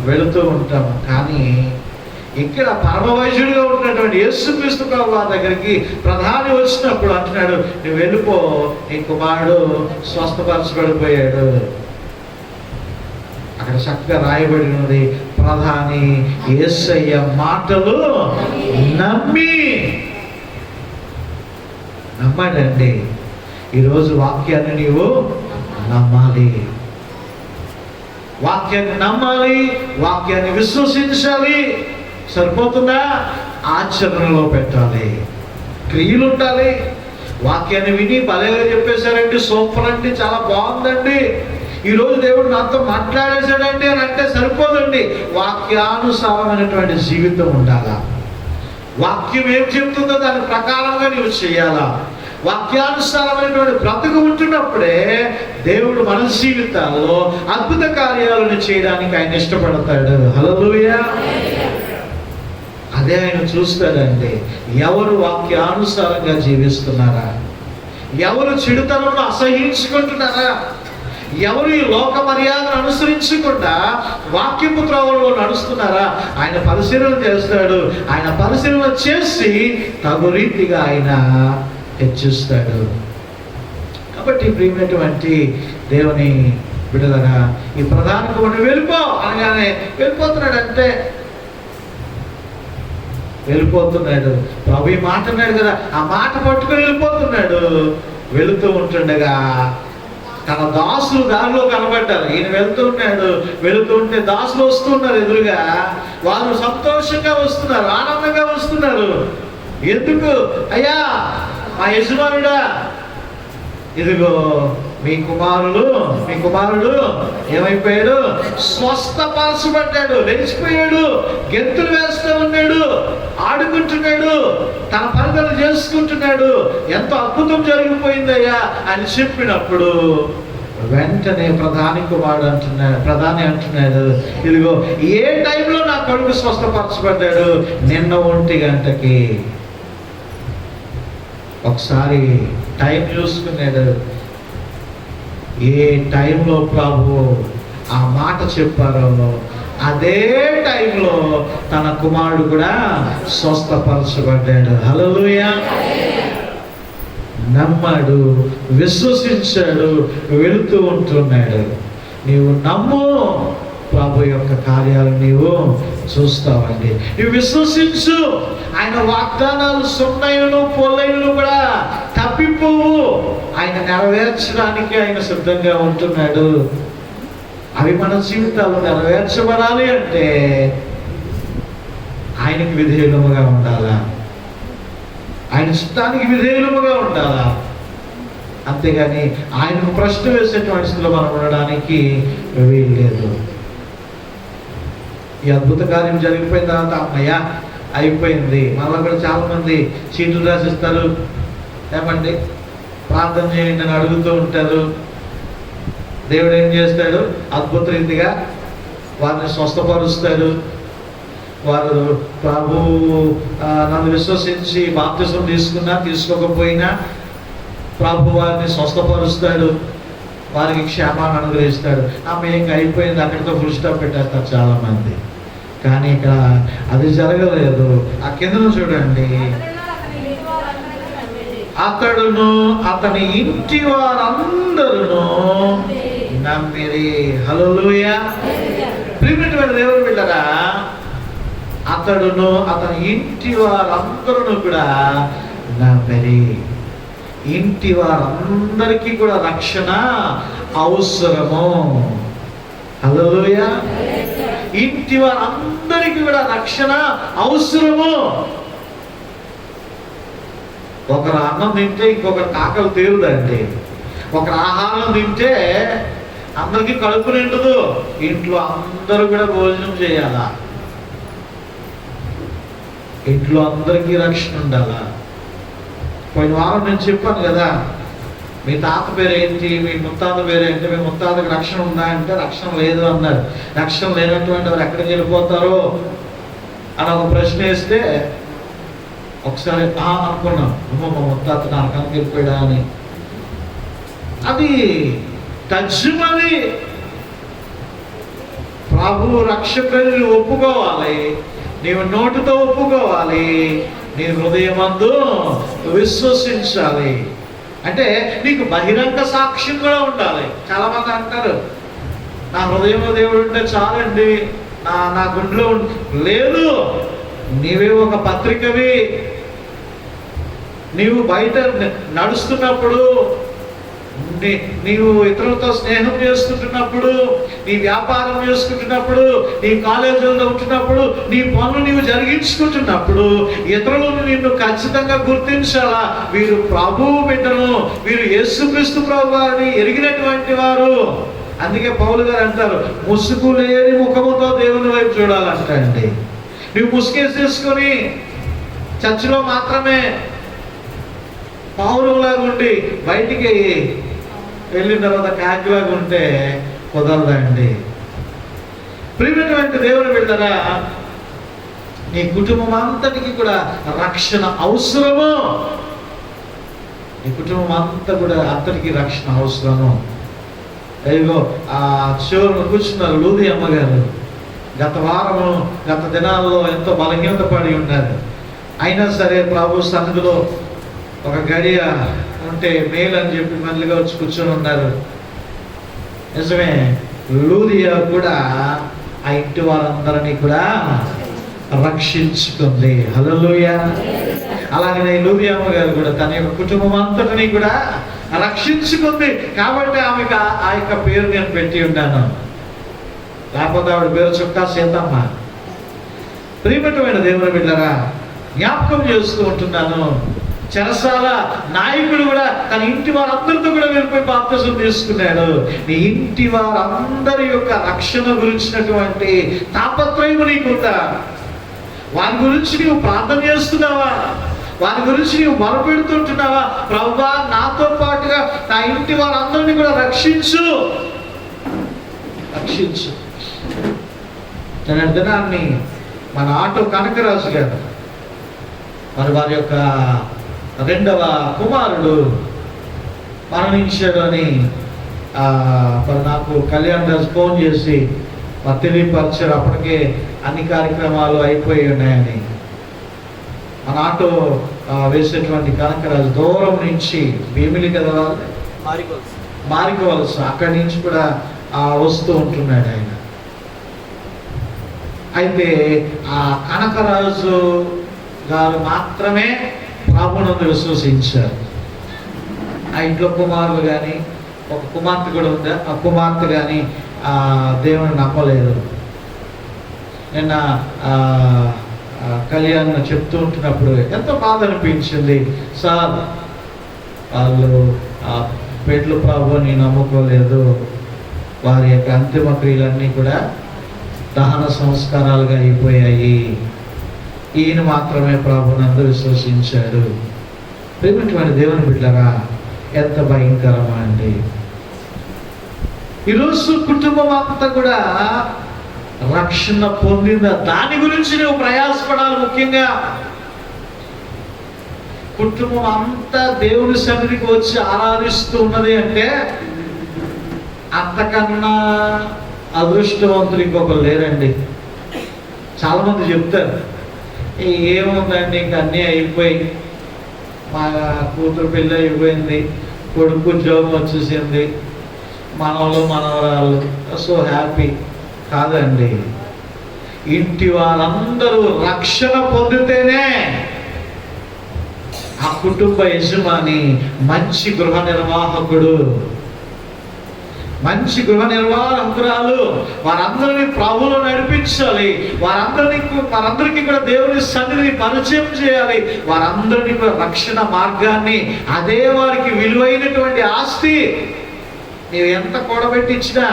వెళుతూ ఉంటాము. కానీ ఇక్కడ పరమ వైద్యుడిగా ఉన్నటువంటి యేసుక్రీస్తు వారి దగ్గరికి ప్రధాని వచ్చినప్పుడు అంటున్నాడు, నువ్వు వెళ్ళిపో, నీ కుమారుడు స్వస్థపరచబడిపోయాడు. అక్కడ చక్కగా రాయబడి ఉన్నది, ప్రధాని యేసయ్య మాటలు నమ్మాడండి. ఈరోజు వాక్యాన్ని నీవు నమ్మాలి, వాక్యాన్ని నమ్మాలి, వాక్యాన్ని విశ్వసించాలి. సరిపోతుందా? ఆచరణలో పెట్టాలి, క్రియలు ఉండాలి. వాక్యాన్ని విని భలేగా చెప్పేశారండి, సూపర్ అండి, చాలా బాగుందండి, ఈరోజు దేవుడు నాతో మాట్లాడేశాడండి అని అంటే సరిపోదండి. వాక్యానుసారమైనటువంటి జీవితం ఉండాలా. వాక్యం ఏం చెప్తుందో దాని ప్రకారంగా నీవు చేయాలా. వాక్యానుసారమైనటువంటి బ్రతుకు ఉంటున్నప్పుడే దేవుడు మన జీవితాల్లో అద్భుత కార్యాలను చేయడానికి ఆయన ఇష్టపడతాడు. హల్లెలూయా. అదే ఆయన చూస్తాడండి. ఎవరు వాక్యానుసారంగా జీవిస్తున్నారా, ఎవరు చెడుతనంలో అసహించుకుంటున్నారా, ఎవరు ఈ లోక మర్యాదను అనుసరించకుండా వాక్యపు త్రోవలో నడుస్తున్నారా, ఆయన పరిశీలన చేస్తాడు. ఆయన పరిశీలన చేసి తగు రీతిగా ఆయన హెచ్చిస్తాడు. కాబట్టి ప్రియమైనటువంటి దేవుని బిడ్డలారా, ఈ ప్రధాన కుమారుడు వెళ్ళిపో అనగానే వెళ్ళిపోతున్నాడు, అంతే వెళ్ళిపోతున్నాడు. ప్రభు ఈ మాట అన్నాడు కదా, ఆ మాట పట్టుకొని వెళ్ళిపోతున్నాడు. వెళుతూ ఉంటుండగా తన దాసులు దారిలో కనబడ్డారు. ఈయన వెళ్తూ ఉన్నాడు, వెళుతూ ఉంటే దాసులు వస్తున్నారు ఎదురుగా. వారు సంతోషంగా వస్తున్నారు, ఆనందంగా వస్తున్నారు. ఎందుకు? అయ్యా మా యజమానుడా, ఇదిగో మీ కుమారుడు ఏమైపోయాడు? స్వస్థపరచబడ్డాడు, లేచిపోయాడు, గెంతులు వేస్తూ ఉన్నాడు, ఆడుకుంటున్నాడు, తన పనులు చేసుకుంటున్నాడు, ఎంతో అద్భుతం జరిగిపోయిందయ్యా అని చెప్పినప్పుడు వెంటనే ప్రధాని అంటున్నాడు, ఇదిగో ఏ టైంలో నా కొడుకు స్వస్థపరచబడ్డాడు? నిన్న 1 గంటకి. ఒకసారి టైం చూసుకున్నాడు. ఏ టైంలో ప్రభు ఆ మాట చెప్పారో అదే టైంలో తన కుమారుడు కూడా స్వస్థపరచబడ్డాడు. హల్లెలూయా. నమ్మాడు, విశ్వసించాడు, వెళుతూ ఉంటున్నాడు. నీవు నమ్ము, ప్రభు యొక్క కార్యాలు నీవు చూస్తావండి. నువ్వు విశ్వసించు, ఆయన వాగ్దానాలు సున్నయులు పొల్లయులు కూడా తప్పిపోవు. ఆయన నెరవేర్చడానికి ఆయన సిద్ధంగా ఉంటున్నాడు. అవి మన జీవితాల్లో నెరవేర్చబడాలి అంటే ఆయనకి విధేయులముగా ఉండాలా, ఆయన చిత్తానికి విధేయులముగా ఉండాలా. అంతేగాని ఆయనకు ప్రశ్న వేసేటువంటి స్థితిలో మనం ఉండడానికి వీలు లేదు. ఈ అద్భుత కార్యం జరిగిపోయిన తర్వాత అమ్మయ్య అయిపోయింది. మళ్ళీ కూడా చాలా మంది చీట్లు రాసిస్తారు, ఏమండి ప్రార్థన చేయండి అని అడుగుతూ ఉంటారు. దేవుడు ఏం చేస్తాడు? అద్భుత రీతిగా వారిని స్వస్థపరుస్తాడు. వారు ప్రభు నన్ను విశ్వసించి బాప్తిసం తీసుకున్నా తీసుకోకపోయినా ప్రభు వారిని స్వస్థపరుస్తాడు, వారికి క్షేమాన్ని అనుగ్రహిస్తాడు. ఆమె ఇంకా అయిపోయింది, అక్కడితో ఫుల్ స్టాప్ పెట్టేస్తారు చాలా మంది. కానీ ఇక్కడ అది జరగలేదు. ఆ కిందను చూడండి, అతడును అతని ఇంటి వారందరూ నమ్మిరి. హల్లెలూయా. ప్రియమైనటువంటి దేవుని బిడ్డలారా, అతడును అతని ఇంటి వారందరూ కూడా నమ్మిరి. ఇంటి వారందరికీ కూడా రక్షణ అవసరము. హల్లెలూయా. ఇంటి వారందరికీ కూడా రక్షణ అవసరము. ఒకరు అన్నం తింటే ఇంకొకరు ఆకలి తీరుదండి. ఒకరు ఆహారం తింటే అందరికీ కడుపు నిండదు. ఇంట్లో అందరూ కూడా భోజనం చేయాలా, ఇంట్లో అందరికీ రక్షణ ఉండాలా. పోయిన వారం నేను చెప్పాను కదా, మీ తాత పేరు ఏంటి, మీ ముత్తాత పేరు ఏంటి, మీ ముత్తాతకి రక్షణ ఉందా అంటే రక్షణ లేదు అన్నారు. రక్షణ లేనటువంటి వారు ఎక్కడికి వెళ్ళిపోతారో అని ఒక ప్రశ్న వేస్తే ఒకసారి అనుకున్నాం, మా ముత్తాత నరకానికి వెళ్ళిపోయాడా అని. అది తజ్జుమది. ప్రభు రక్షకుని ఒప్పుకోవాలి, నీవు నోటితో ఒప్పుకోవాలి, నీ హృదయమందు విశ్వసించాలి. అంటే నీకు బహిరంగ సాక్ష్యం కూడా ఉండాలి. చాలా మంది అంటారు, నా హృదయంలో దేవుడు ఉంటే చాలండి, నా గుండెలో లేదు. నీవే ఒక పత్రికవి. నీవు బయట నడుస్తున్నప్పుడు నీవు ఇతరులతో స్నేహం చేసుకుంటున్నప్పుడు, నీ వ్యాపారం చేసుకుంటున్నప్పుడు, నీ కాలేజీలో ఉంటున్నప్పుడు, నీ పనులు నీవు జరిగించుకుంటున్నప్పుడు ఇతరులను నిన్ను ఖచ్చితంగా గుర్తించాలా, వీరు ప్రభువు బిడ్డను, వీరు యేసుక్రీస్తు ప్రభు వారిని ఎరిగినటువంటి వారు. అందుకే పౌలు గారు అంటారు, ముసుగు లేని ముఖముతో దేవుని వైపు చూడాలంటండి. నువ్వు ముసుగేసేసుకొని చర్చిలో మాత్రమే పౌరులాగా ఉండి బయటికి వెళ్ళిన తర్వాత కాకిలాగా ఉంటే కుదరదండి. ప్రియమైనటువంటి దేవుని బిడ్డలారా, నీ కుటుంబం అంతటికి కూడా రక్షణ అవసరము. నీ కుటుంబం అంతా కూడా అంతటికి రక్షణ అవసరము. అయ్యో ఆ చివరిలో కూర్చున్నారు లూది అమ్మగారు. గత దినాల్లో ఎంతో బలహీనత పడి ఉన్నారు. అయినా సరే ప్రభు సన్నిధిలో ఒక గడియ ఉంటే మేలు అని చెప్పి మళ్ళీగా వచ్చి కూర్చొని ఉన్నారు. నిజమే, లూదియా కూడా ఆ ఇంటి వారందరినీ కూడా రక్షించుకుంది. హల్లెలూయా. అలాగనే లూదియా అమ్మగారు కూడా తన యొక్క కుటుంబం అంతటినీ కూడా రక్షించుకుంది. కాబట్టి ఆమెకు ఆ యొక్క పేరు నేను పెట్టి ఉన్నాను. లేకపోతే ఆవిడ పేరు చుక్కా సీతమ్మ. ప్రియమైన దేవుని బిడ్డలారా, జ్ఞాపకం చేస్తూ ఉంటున్నాను, చెరసాల నాయకుడు కూడా తన ఇంటి వారందరితో కూడా వెళ్ళిపోయి బాప్తిజం తీసుకున్నాడు. నీ ఇంటి వారందరి యొక్క రక్షణ గురించినటువంటి తాపత్రయం నీకుందా? వారి గురించి నీవు ప్రార్థన చేస్తున్నావా? వారి గురించి నీవు మొరపెడుతుంటున్నావా? ప్రభువా, నాతో పాటుగా నా ఇంటి వారందరినీ కూడా రక్షించు. నేను దినాన్ని మన ఆటో కనకరాజు గారు మరి వారి యొక్క రెండవ కుమారుడు మరణించాడు అని మరి నాకు కళ్యాణ్ రాజు ఫోన్ చేసి మరి తెలియపరిచారు. అప్పటికే అన్ని కార్యక్రమాలు అయిపోయి ఉన్నాయని. మన ఆటో వేసేటువంటి కనకరాజు దూరం నుంచి భీమిలి కదా మారికోవలస అక్కడి నుంచి కూడా వస్తూ ఉంటున్నాడు ఆయన. అయితే ఆ కనకరాజు గారు మాత్రమే ప్రభువునందు విశ్వసించారు. ఆ ఇంట్లో కుమారులు కానీ ఒక కుమార్తె కూడా ఉంది, ఆ కుమార్తె కానీ దేవుని నమ్మలేదు. నిన్న కళ్యాణ్ చెప్తూ ఉంటున్నప్పుడు ఎంతో బాధ అనిపించింది. సార్, వాళ్ళు పెట్లు ప్రభుని నమ్ముకోలేదు, వారి యొక్క అంతిమ క్రియలన్నీ కూడా దహన సంస్కారాలుగా అయిపోయాయి, ఈయన మాత్రమే ప్రభునందు విశ్వసించాడు. ప్రియమైనటువంటి దేవుని బిడ్డలారా, ఎంత భయంకరమా అండి. ఈరోజు కుటుంబం అంతా కూడా రక్షణ పొందిన దాని గురించి నువ్వు ప్రయాసపడాలి. ముఖ్యంగా కుటుంబం అంతా దేవుని సన్నిధికి వచ్చి ఆరాధిస్తూ ఉన్నది అంటే అంతకన్నా అదృష్టవంతులు ఇంకొకరు లేరండి. చాలా మంది చెప్తారు, ఏముందండి ఇంకా అన్నీ అయిపోయి, మా కూతురు పెళ్ళి అయిపోయింది, కొడుకు ఉద్యోగం వచ్చేసింది, మనవలు మనవరాలు, సో హ్యాపీ. కాదండి, ఇంటి వాళ్ళందరూ రక్షణ పొందితేనే ఆ కుటుంబ యజమాని మంచి గృహ నిర్వాహకుడు, మంచి గృహ నిర్వాహకురాలు. వారందరినీ ప్రభువులో నడిపించాలి. వారందరికీ కూడా దేవుని సన్నిధిని పరిచయం చేయాలి. వారందరినీ కూడా రక్షణ మార్గాన్ని, అదే వారికి విలువైనటువంటి ఆస్తి. నీవు ఎంత కూడబెట్టి ఇచ్చినా,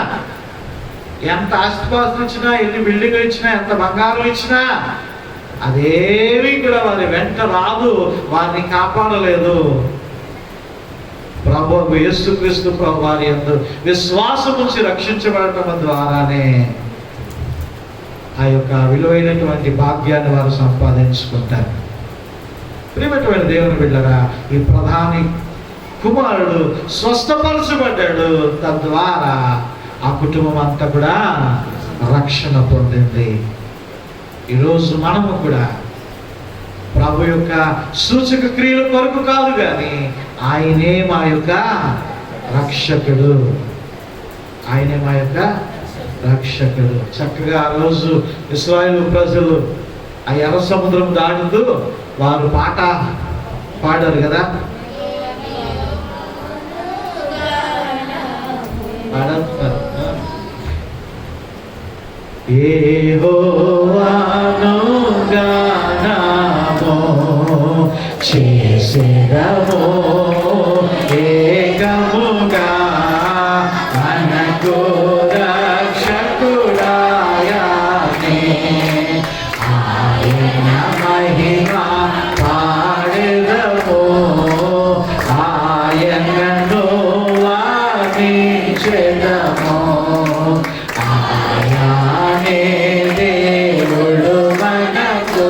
ఎంత ఆస్తిపాస్తులు ఇచ్చినా, ఎన్ని బిల్డింగ్లు ఇచ్చినా, ఎంత బంగారం ఇచ్చినా అదేవి కూడా వారి వెంట రాదు, వారిని కాపాడలేదు. ప్రభు యేసుక్రీస్తు ప్రభు వారి యందు విశ్వాసం నుంచి రక్షించబడటం ద్వారానే ఆ యొక్క విలువైనటువంటి భాగ్యాన్ని వారు సంపాదించుకుంటారు. ప్రియమైన దేవుని బిడ్డలారా, ఈ ప్రధాని కుమారుడు స్వస్థపరచబడ్డాడు. తద్వారా ఆ కుటుంబం అంతా కూడా రక్షణ పొందింది. ఈరోజు మనము కూడా ప్రభు యొక్క సూచక క్రియల కొరకు కాదు కానీ ఆయనే మా యొక్క రక్షకుడు, ఆయనే మా యొక్క రక్షకుడు. చక్కగా ఆ రోజు ఇశ్రాయేలు ప్రజలు ఆ ఎర్ర సముద్రం దాటుతూ వారు పాట పాడారు కదా. యెహోవాను గానము చేసెదము ఏకముగా మనకు రక్షకుడాయనే ఆయన మహిమ పాడెదము ఆయనను వర్ణించెదము ఆయనే దేవుడు మనకు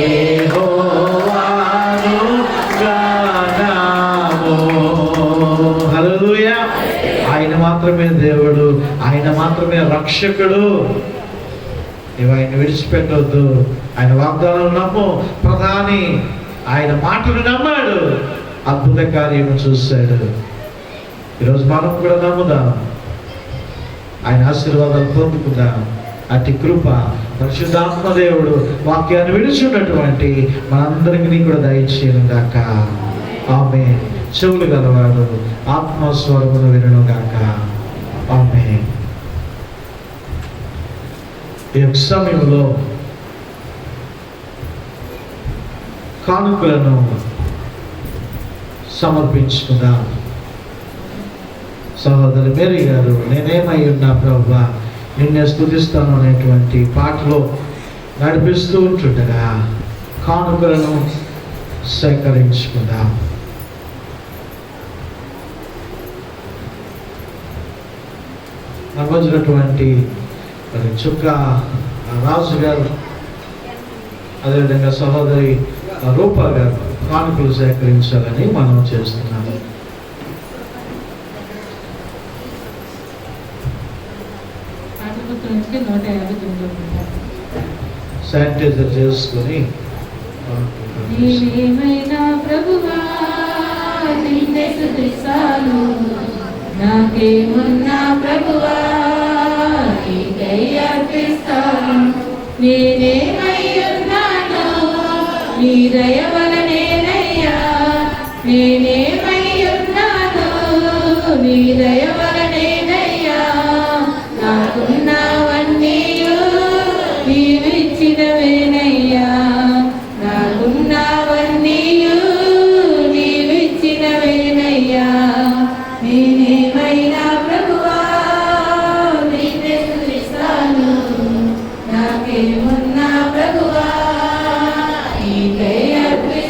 యెహోవాను గానము. హల్లెలూయా. ఆయన మాత్రమే దేవుడు, ఆయన మాత్రమే రక్షకుడు. నీవు ఆయన విడిచిపెట్టవద్దు. ఆయన వాగ్దానాలు నమ్ము. ప్రధాని ఆయన మాటలు నమ్మాడు, అద్భుత కార్యము చూశాడు. ఈరోజు మనం కూడా నమ్ముదాం, ఆయన ఆశీర్వాదాలు పొందుకుందాం. అట్టి కృప పరిశుద్ధాత్మ దేవుడు వాక్యాన్ని విడిచున్నటువంటి మనందరికీ కూడా దయచేయను గాక. ఆమె చెవులు గలవాడు ఆత్మస్వరమును వినను గాక. ఆమె ఈ యొక్క సమయంలో కానుకలను సమర్పించుకుందాం. సహోదరి మేరీ గారు నేనేమై ఉన్నా ప్రభువా నిన్నే స్తుతిస్తాను అనేటువంటి పాటలో నడిపిస్తూ ఉంటుండగా కానుకలను సేకరించుకుందాం. నమ్మొచ్చినటువంటి మరి చుక్క రాజు గారు, అదేవిధంగా సహోదరి రూపా గారు కానుకలు సేకరించాలని మనం చేస్తున్నాము. శానిటైజర్ చేసుకొని నీవేమైనా ప్రభువా నిన్నే స్తుతిస్తాను, నాకేమున్నా ప్రభువా నీకై అర్పిస్తాను. నేనేమై ఉన్నాను నీ దయ వలనేనయ్యా, నేనేమై ఉన్నాను నీ దయ వలనేనయ్యా. నాకున్నవన్నీయు నీవిచ్చినవేనయ్యా, నాకున్నవన్నీయు నీవిచ్చినవేనయ్యా. నేనేమైనా ప్రభువా నిన్నే స్తుతిస్తాను, నాకేమున్నా ప్రభువా నీకై అర్పిస్తాను.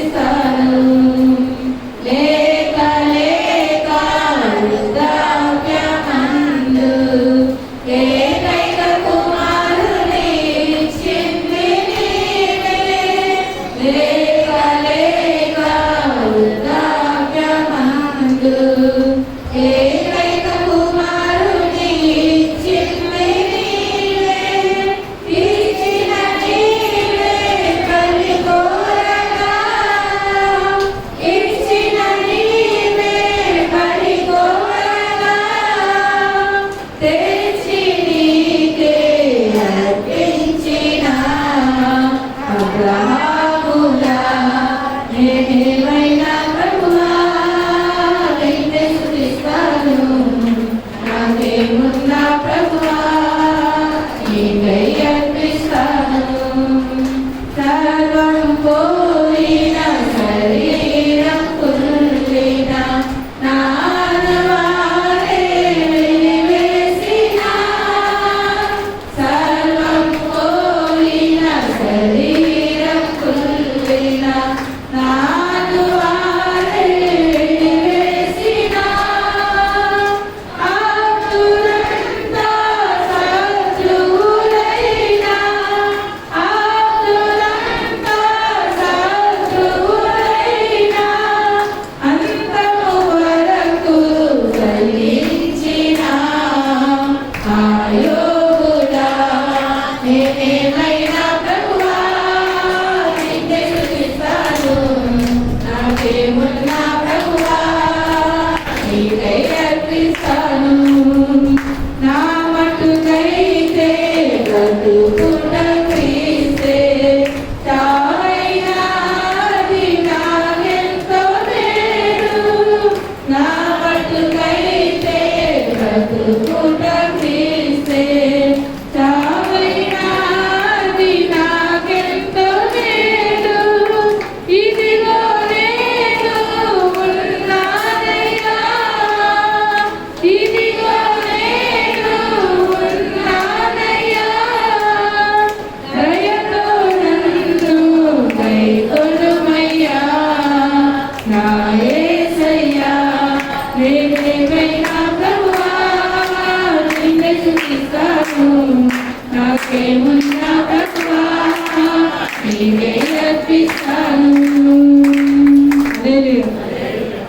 హల్లెలూయా.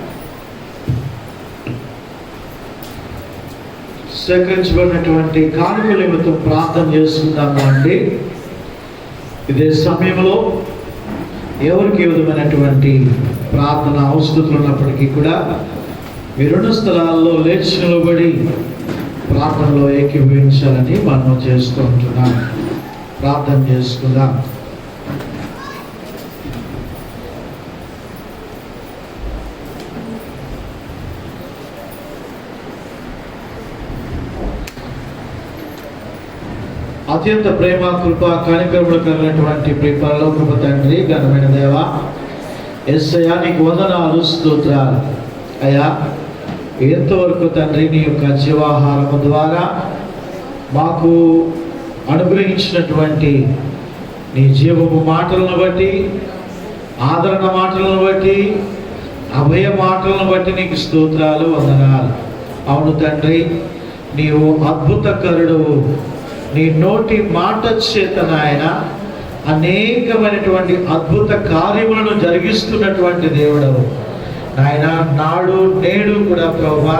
సేకరించబడినటువంటి కానుకల నిమిత్తం ప్రార్థన చేసుకుందాము అండి. ఇదే సమయంలో ఎవరికి ఏ విధమైనటువంటి ప్రార్థన అవసరం ఉన్నప్పటికీ కూడా మీ రెండు స్థలాల్లో లేచి నిలబడి ప్రార్థనలో ఏకీభవించాలని మనం చేస్తూ ఉంటున్నాం. ప్రార్థన చేసుకుందాం. అత్యంత ప్రేమ కృప కనికరములు కలిగినటువంటి పరలోకపు తండ్రి, ఘనమైన దేవ యేసయ్యా, నీకు వందనాలు, స్తోత్రాలు అయ్యా. ఎంతవరకు తండ్రి నీ యొక్క జీవాహారము ద్వారా మాకు అనుగ్రహించినటువంటి నీ జీవపు మాటలను బట్టి, ఆదరణ మాటలను బట్టి, అభయ మాటలను బట్టి నీకు స్తోత్రాలు, వందనాలు. అవును తండ్రి, నీవు అద్భుతకరుడు. నీ నోటి మాట చేత నాయన అనేకమైనటువంటి అద్భుత కార్యములను జరిగిస్తున్నటువంటి దేవుడవు నాయన. నాడు నేడు కూడా ప్రభువా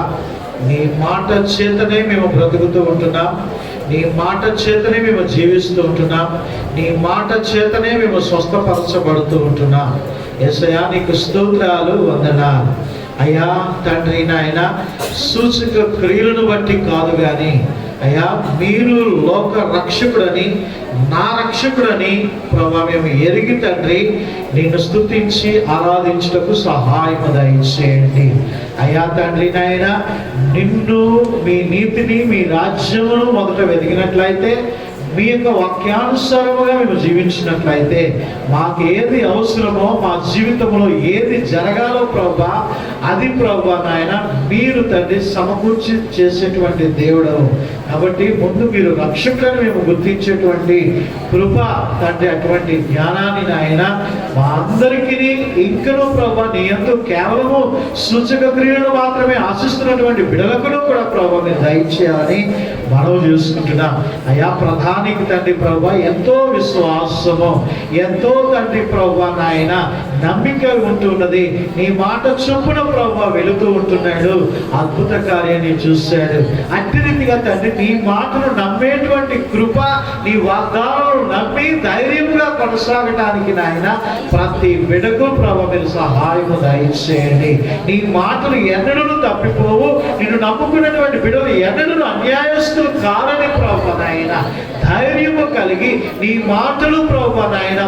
నీ మాట చేతనే మేము బ్రతుకుతూ ఉంటున్నాం. నీ మాట చేతనే మేము జీవిస్తూ ఉంటున్నాం. నీ మాట చేతనే మేము స్వస్థపరచబడుతూ ఉంటున్నాం. యేసయ్యా, నీకు స్తోత్రాలు, వందనాలు అయ్యా. తండ్రి నాయన, సూచక క్రియలను బట్టి కాదు కానీ అయ్యా, మీరు లోక రక్షకుడని, నా రక్షకుడని ప్రభా మేము ఎరిగి తండ్రి నిన్ను స్తుతించి ఆరాధించుటకు సహాయం దయచేయండి అయ్యా. తండ్రి నాయన, నిన్ను, మీ నీతిని, మీ రాజ్యమును మొదట వెతికినట్లయితే, మీ యొక్క వాక్యానుసారముగా మేము జీవించినట్లయితే, మాకు ఏది అవసరమో, మా జీవితంలో ఏది జరగాలో ప్రభా, అది ప్రభా నాయన మీరు తండ్రి సమకూర్చి చేసేటువంటి దేవుడు. కాబట్టి ముందు మీరు రక్షకులను మేము గుర్తించేటువంటి కృప తండ్రి, అటువంటి జ్ఞానాన్ని నాయన మా అందరికీ ఇంకనూ ప్రభా నీ యందు కేవలము సూచక క్రియలను మాత్రమే ఆశిస్తున్నటువంటి బిడలకును కూడా ప్రభా మీరు దయచేయాలని మనవి చేసుకుంటున్నాం అయ్యా. ప్రధానికి తండ్రి ప్రభా ఎంతో విశ్వాసము, ఎంతో తండ్రి ప్రభా నాయన నమ్మిక ఉంటున్నది. నీ మాట చొప్పున ప్రభా వెళుతూ ఉంటున్నాడు. అద్భుత కార్యాన్ని చూశాడు. అట్టి రీతిగా తండ్రి నీ మాటను నమ్మేటువంటి కృప, నీ వాగ్దానాలను నమ్మి ధైర్యంగా కొనసాగటానికి నాయన ప్రతి బిడకు ప్రభా మీరు సహాయము దయచేయండి. నీ మాటలు ఎన్నడూ తప్పిపోవు. నిన్ను నమ్ముకున్నటువంటి బిడలు ఎన్నడూ అన్యాయస్తులు కారని ప్రభా నాయన ధైర్యము కలిగి నీ మాటలు ప్రభా నాయన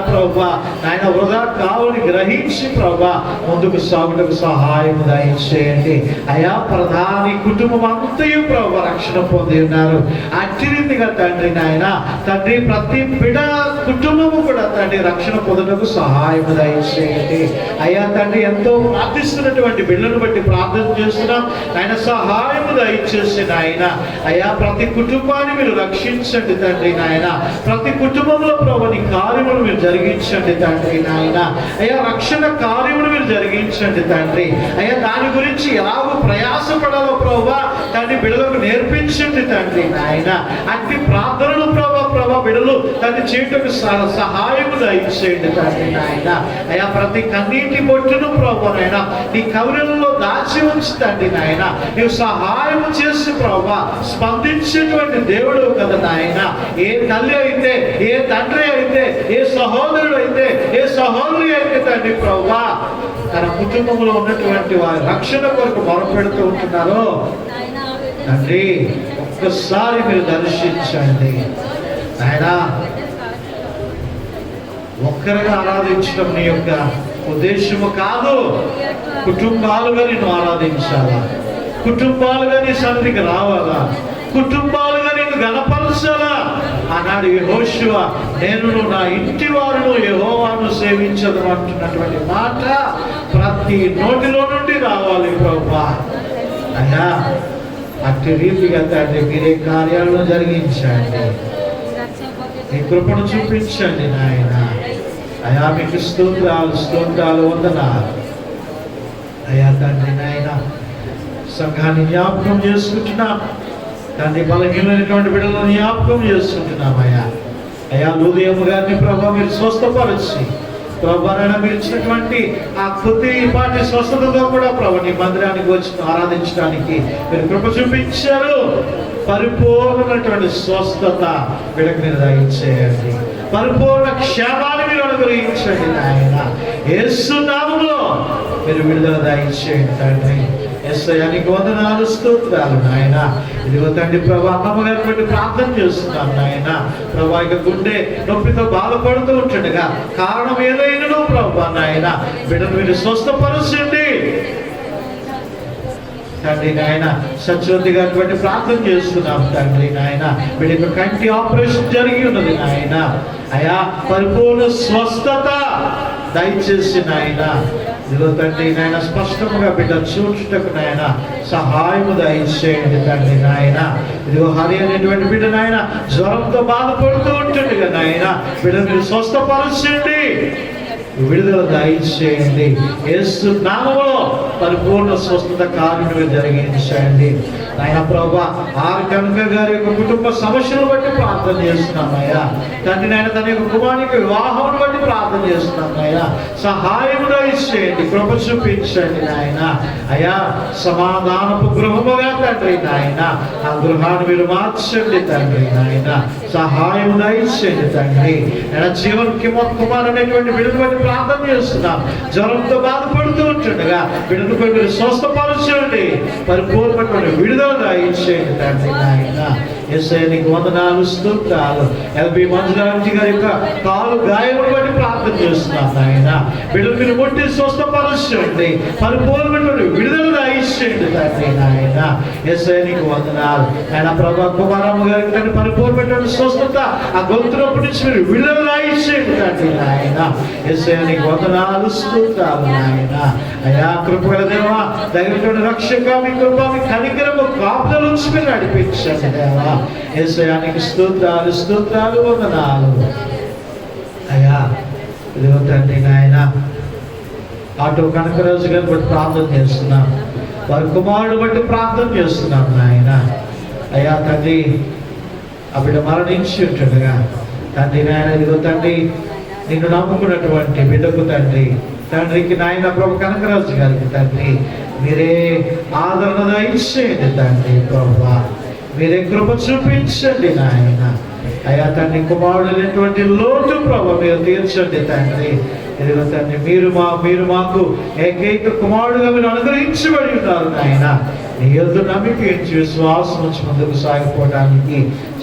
నాయన వృధా కావుని గ్రహించి ప్రభా ముందుకు సాగుటకు సహాయం దయచేయండి అయా. ప్రధాని కుటుంబం అంతయు ప్రభా రక్షణ పొంది ఉన్నారు. అట్టి రీతిగా తండ్రి నాయన తండ్రి ప్రతి బిడ కుటుంబము కూడా తండ్రి రక్షణ పొందుటకు సహాయం దయచేయండి అయ్యా. తండ్రి ఎంతో ప్రార్థిస్తున్నటువంటి బిడ్డలను బట్టి ప్రార్థన చేస్తున్నాం ఆయన, సహాయం దయచేసి నాయన అయ్యా. ప్రతి కుటుంబాన్ని మీరు రక్షించండి తండ్రి నాయన. ప్రతి కుటుంబంలో ప్రభు నీ కార్యములు మీరు జరిగించండి తండ్రి నాయన అయ్యా. రక్షణ కార్యములు మీరు జరిగించండి తండ్రి అయ్యా. దాని గురించి ఎలాగో ప్రయాసపడాలో ప్రభా తండ్రి బిడ్డలకు నేర్పించండి తండ్రి నాయన. అట్టి ప్రార్థనలు ప్రభా బిడ్డలు తండ్రి చేయుటకు సహాయము దయచేయండి తండ్రి నాయన అయ్యా. ప్రతి కన్నీటి బొట్టును ప్రభా నాయన నీ కవరులలో దాచి ఉంచి తండ్రి నాయన నీవు సహాయం చేసి ప్రభా స్పందించేటువంటి దేవుడు కదా నాయన. ఏ తల్లి అయితే, ఏ తండ్రి అయితే, ఏ సహోదరుడు అయితే, ఏ సహోదరి అయితే తండ్రి ప్రభా తన కుటుంబంలో ఉన్నటువంటి వారి రక్షణ కొరకు మొరపెడుతూ ఉంటున్నారో తండ్రి ఒక్కసారి మీరు దర్శించండి ఆయన. ఒక్కరిగా ఆరాధించడం నీ యొక్క ఉద్దేశము కాదు. కుటుంబాలుగా నిన్ను ఆరాధించాలా, కుటుంబాలుగా నీ సన్నిధికి రావాలా, కుటుంబాలుగా నిన్ను గణపరచాలా. ఆనాడు యెహోషువ నేను నా ఇంటి వారును యెహోవాను సేవించదు అంటున్నటువంటి మాట ప్రతి నోటిలో నుండి రావాలి ప్రభువా అయ్యా. అట్టి రీతిగా తండ్రి మీరే కార్యాలను జరిగించండి, మీ కృపను చూపించండి నాయన అయ్యా. మీకు స్తోత్రాలు వందనాలు అయ్యా. తండ్రి నాయన సంఘాన్ని జ్ఞాపకం చేసుకుంటున్నాం తండ్రి. బలహీనమైనటువంటి బిడ్డలను జ్ఞాపకం చేసుకుంటున్నాం అయ్యా. అయ్యా లూదియమ్మ గారిని ప్రభా మీరు స్వస్థపరిచి ప్రభా నాయన మీరు ఇచ్చినటువంటి ఆ కొద్దిపాటి స్వస్థతతో కూడా ప్రభు నీ మందిరానికి వచ్చి ఆరాధించడానికి మీరు కృప చూపించారు. పరిపూర్ణమైనటువంటి స్వస్థత వీళ్ళకి మీరు దయచేయండి. పరిపూర్ణ క్షేమాన్ని మీరు అనుగ్రహించండి నాయన. యేసు నామములో మీరు విడుదల దయచేయండి తండ్రి. యేసయ్యా నీకు వందనాలు, స్తోత్రాలు నాయన. ఇదిగో తండ్రి ప్రభా అమ్మమ్మ గారి బట్టి ప్రార్థన చేస్తున్నాను నాయన. ప్రభా ఇక గుండె నొప్పితో బాధపడుతూ ఉంటుండగా కారణం ఏదైనా ప్రభా నాయన బిడ్డను మీరు స్వస్థపరచండి తండ్రి నాయన. సత్యవతి గారి బట్టి ప్రార్థన చేస్తున్నాం తండ్రి నాయన. వీళ్ళకి కంటి ఆపరేషన్ జరిగి ఉన్నది నాయన. అయా పరిపూర్ణ స్వస్థత దయచేసి నాయన. ఇదిగో తండ్రి నాయన స్పష్టంగా బిడ్డ చూచుటకు నాయన సహాయము దయచేయండి తండ్రి నాయన. ఇదిగో హరి అనేటువంటి బిడ్డ నాయన జ్వరంతో బాధపడుతూ ఉంటుండగా నాయన బిడ్డ మీరు స్వస్థపరచండి, విడుదల దయచేయండి. యేసు నామములో పరిపూర్ణ స్వస్థత కార్యక్రమం జరిగించండి నాయన. ప్రభా ఆర్ కనక గారి యొక్క కుటుంబ సమస్యలను బట్టి ప్రార్థన చేస్తున్నాం అయ్యా తండ్రి నాయన. తన యొక్క కుమారునికి వివాహం బట్టి ప్రార్థన చేస్తున్నాం అయ్యా. సహాయం దయచేయండి, కృప చూపించండి నాయన. అయ్యా సమాధానపు గృహముగా తండ్రి నాయన ఆ గృహాన్ని మీరు మార్చండి తండ్రి నాయన. సహాయం దయచేయండి తండ్రి. జీవన్ కుమార్ అనేటువంటి బిడ్డను బట్టి ప్రార్థన చేస్తున్నాం. జ్వరంతో బాధపడుతూ ఉంటుండగా బిడ్డను మీరు స్వస్థపరచండి, పరిపూర్ణమైన విడుదల దయచేయండి తండ్రి నాయన. యేసయ్యా నీకు వందనాలు, స్తోత్రాలు. ఎల్బి మంజులాంటి గారి యొక్క కాలు గాయమును బట్టి ప్రార్థన చేస్తున్నాం నాయన. బిడ్డలు మీరు ముట్టి స్వస్థపరచండి, పరిపూర్ణమైన విడుదల దయచేయండి తండ్రి నాయన. యేసయ్యా నీకు వందనాలు. ఆయన ప్రభా కుమారమ్మ గారికి తండ్రి పరిపూర్ణమైన స్వస్థత ఆ గొంతునప్పటి నుంచి మీరు విడుదల దయచేయండి తండ్రి నాయన. యేసయ్యా నీకు వందనాలు, స్తోత్రాలు నాయన. అయా కృపగల దేవా, దగ్గర రక్షక మీ కృప మీ కనికరము కాపుదల నుంచి మీరు నడిపించండి దేవా. యేసయ్యా నీకు స్తోత్రాలు, స్తోత్రాలు, వందనాలు. అయ్యా ఇదిగో తండ్రి నాయన ఆటో కనకరాజు గారిని బట్టి ప్రార్థన చేస్తున్నాం. వారి కుమారుడు బట్టి ప్రార్థన చేస్తున్నాం నాయన. అయ్యా తండ్రి ఆ బిడ్డ మరణించి ఉంటుండగా తండ్రి నాయన ఇదిగో తండ్రి నిన్ను నమ్ముకున్నటువంటి బిడ్డకు తండ్రి తండ్రికి నాయన ప్రభు కనకరాజు గారికి తండ్రి మీరే ఆదరణ దయచేయండి తండ్రి. ప్రభు మీరే కృప చూపించండి నాయన. అయ్యా తండ్రి కుమారుడు లేనటువంటి లోటు ప్రభు మీరు తీర్చండి తండ్రి. ఇదిగో తండ్రి మీరు మాకు ఏకైక కుమారుడుగా మీరు అనుగ్రహించబడి ఉన్నారు నాయన. నీ యొద్ద నమ్మిక ఇచ్చి విశ్వాసం నుంచి ముందుకు సాగిపోవడానికి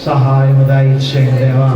సహాయం దయచేయండి దేవా.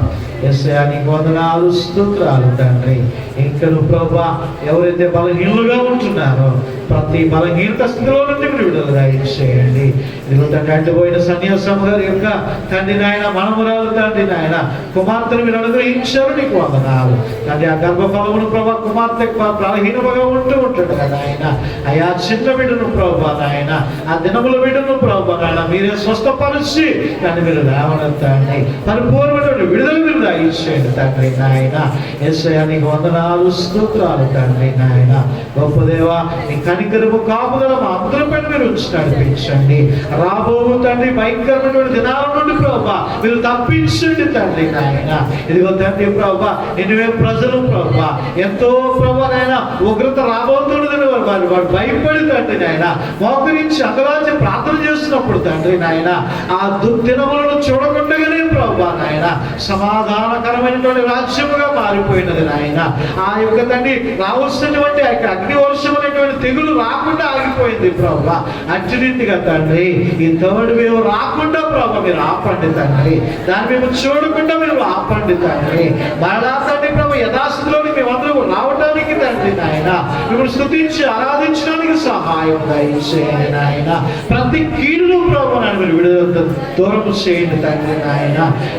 యేసయ్యా నీకు వందనాలు, స్తోత్రాలు తండ్రి. ఇంకను ప్రభా ఎవరైతే బలహీనులుగా ఉంటున్నారో ప్రతి బలహీనత స్థితిలో నుండి మీరు విడుదల దయచేయండి. ఇదిగో తండ్రి అడ్డుపోయిన సన్యాసం గారి యొక్క తండ్రి నాయన మనమురాలు తండ్రి నాయన కుమార్తెను మీరు అనుగ్రహించారు, నీకు వందనాలు తండ్రి. ఆ గర్భఫలమును ప్రభా కుమార్తె బలహీనముగా ఉంటుంది కదా ఆయన. అయా చిన్న బిడ్డను ప్రభా నాయన ఆ దినముల బిడ్డను ప్రభా నాయన మీరే స్వస్థపరిచి కానీ మీరు లేవనెత్తండి, పరిపూర్ణమైన విడుదల మీరు దయచేయండి తండ్రి నాయన. యేసయ్యా నీకు వందనాలు, స్తోత్రాలు తండ్రి నాయన. గొప్ప దేవా నీ కనికరము కాపుదల మా అందరి పైన మీరు ఉంచి నడిపించండి. రాబో తండ్రి భయంకరమైనటువంటి దినాల నుండి ప్రభా మీరు తప్పించండి తండ్రి నాయన. ఇదిగో తండ్రి ప్రభా ఎనివే ప్రజలు ప్రభా ఎంతో ప్రభా నాయన ఉగ్రత రాబోతున్నదని వాడు భయపడి తండ్రి నాయన మోకరించి అంగలాచి ప్రార్థన చేస్తున్నప్పుడు తండ్రి నాయన ఆ దుర్దినములను చూడకుండానే ప్రభా నాయన సమాధానకరమైనటువంటి రాజ్యముగా మారిపోయినది నాయన. ఆ యొక్క తండ్రి రావాల్సినటువంటి ఆ యొక్క అగ్ని వర్షం అనేటువంటి తెగులు రాకుండా ఆగిపోయింది ప్రభా. అట్టి రీతిగా తండ్రి ఈ థర్డ్ వేవ్ రాకుండా ప్రభా మీరు ఆపండి తండ్రి. దాన్ని మేము చూడకుండా మీరు ఆపండి తండ్రి. మరలా తండ్రి ప్రభు యథాస్థితిలోని మేమందరూ రావడానికి తండ్రి నాయన మిమ్మల్ని స్తుతించి ఆరాధించడానికి సహాయం దయచేయండి నాయన. ప్రతి కీడును ప్రభు నాయన మీరు విడుదల దూరం చేయండి తండ్రి నాయన.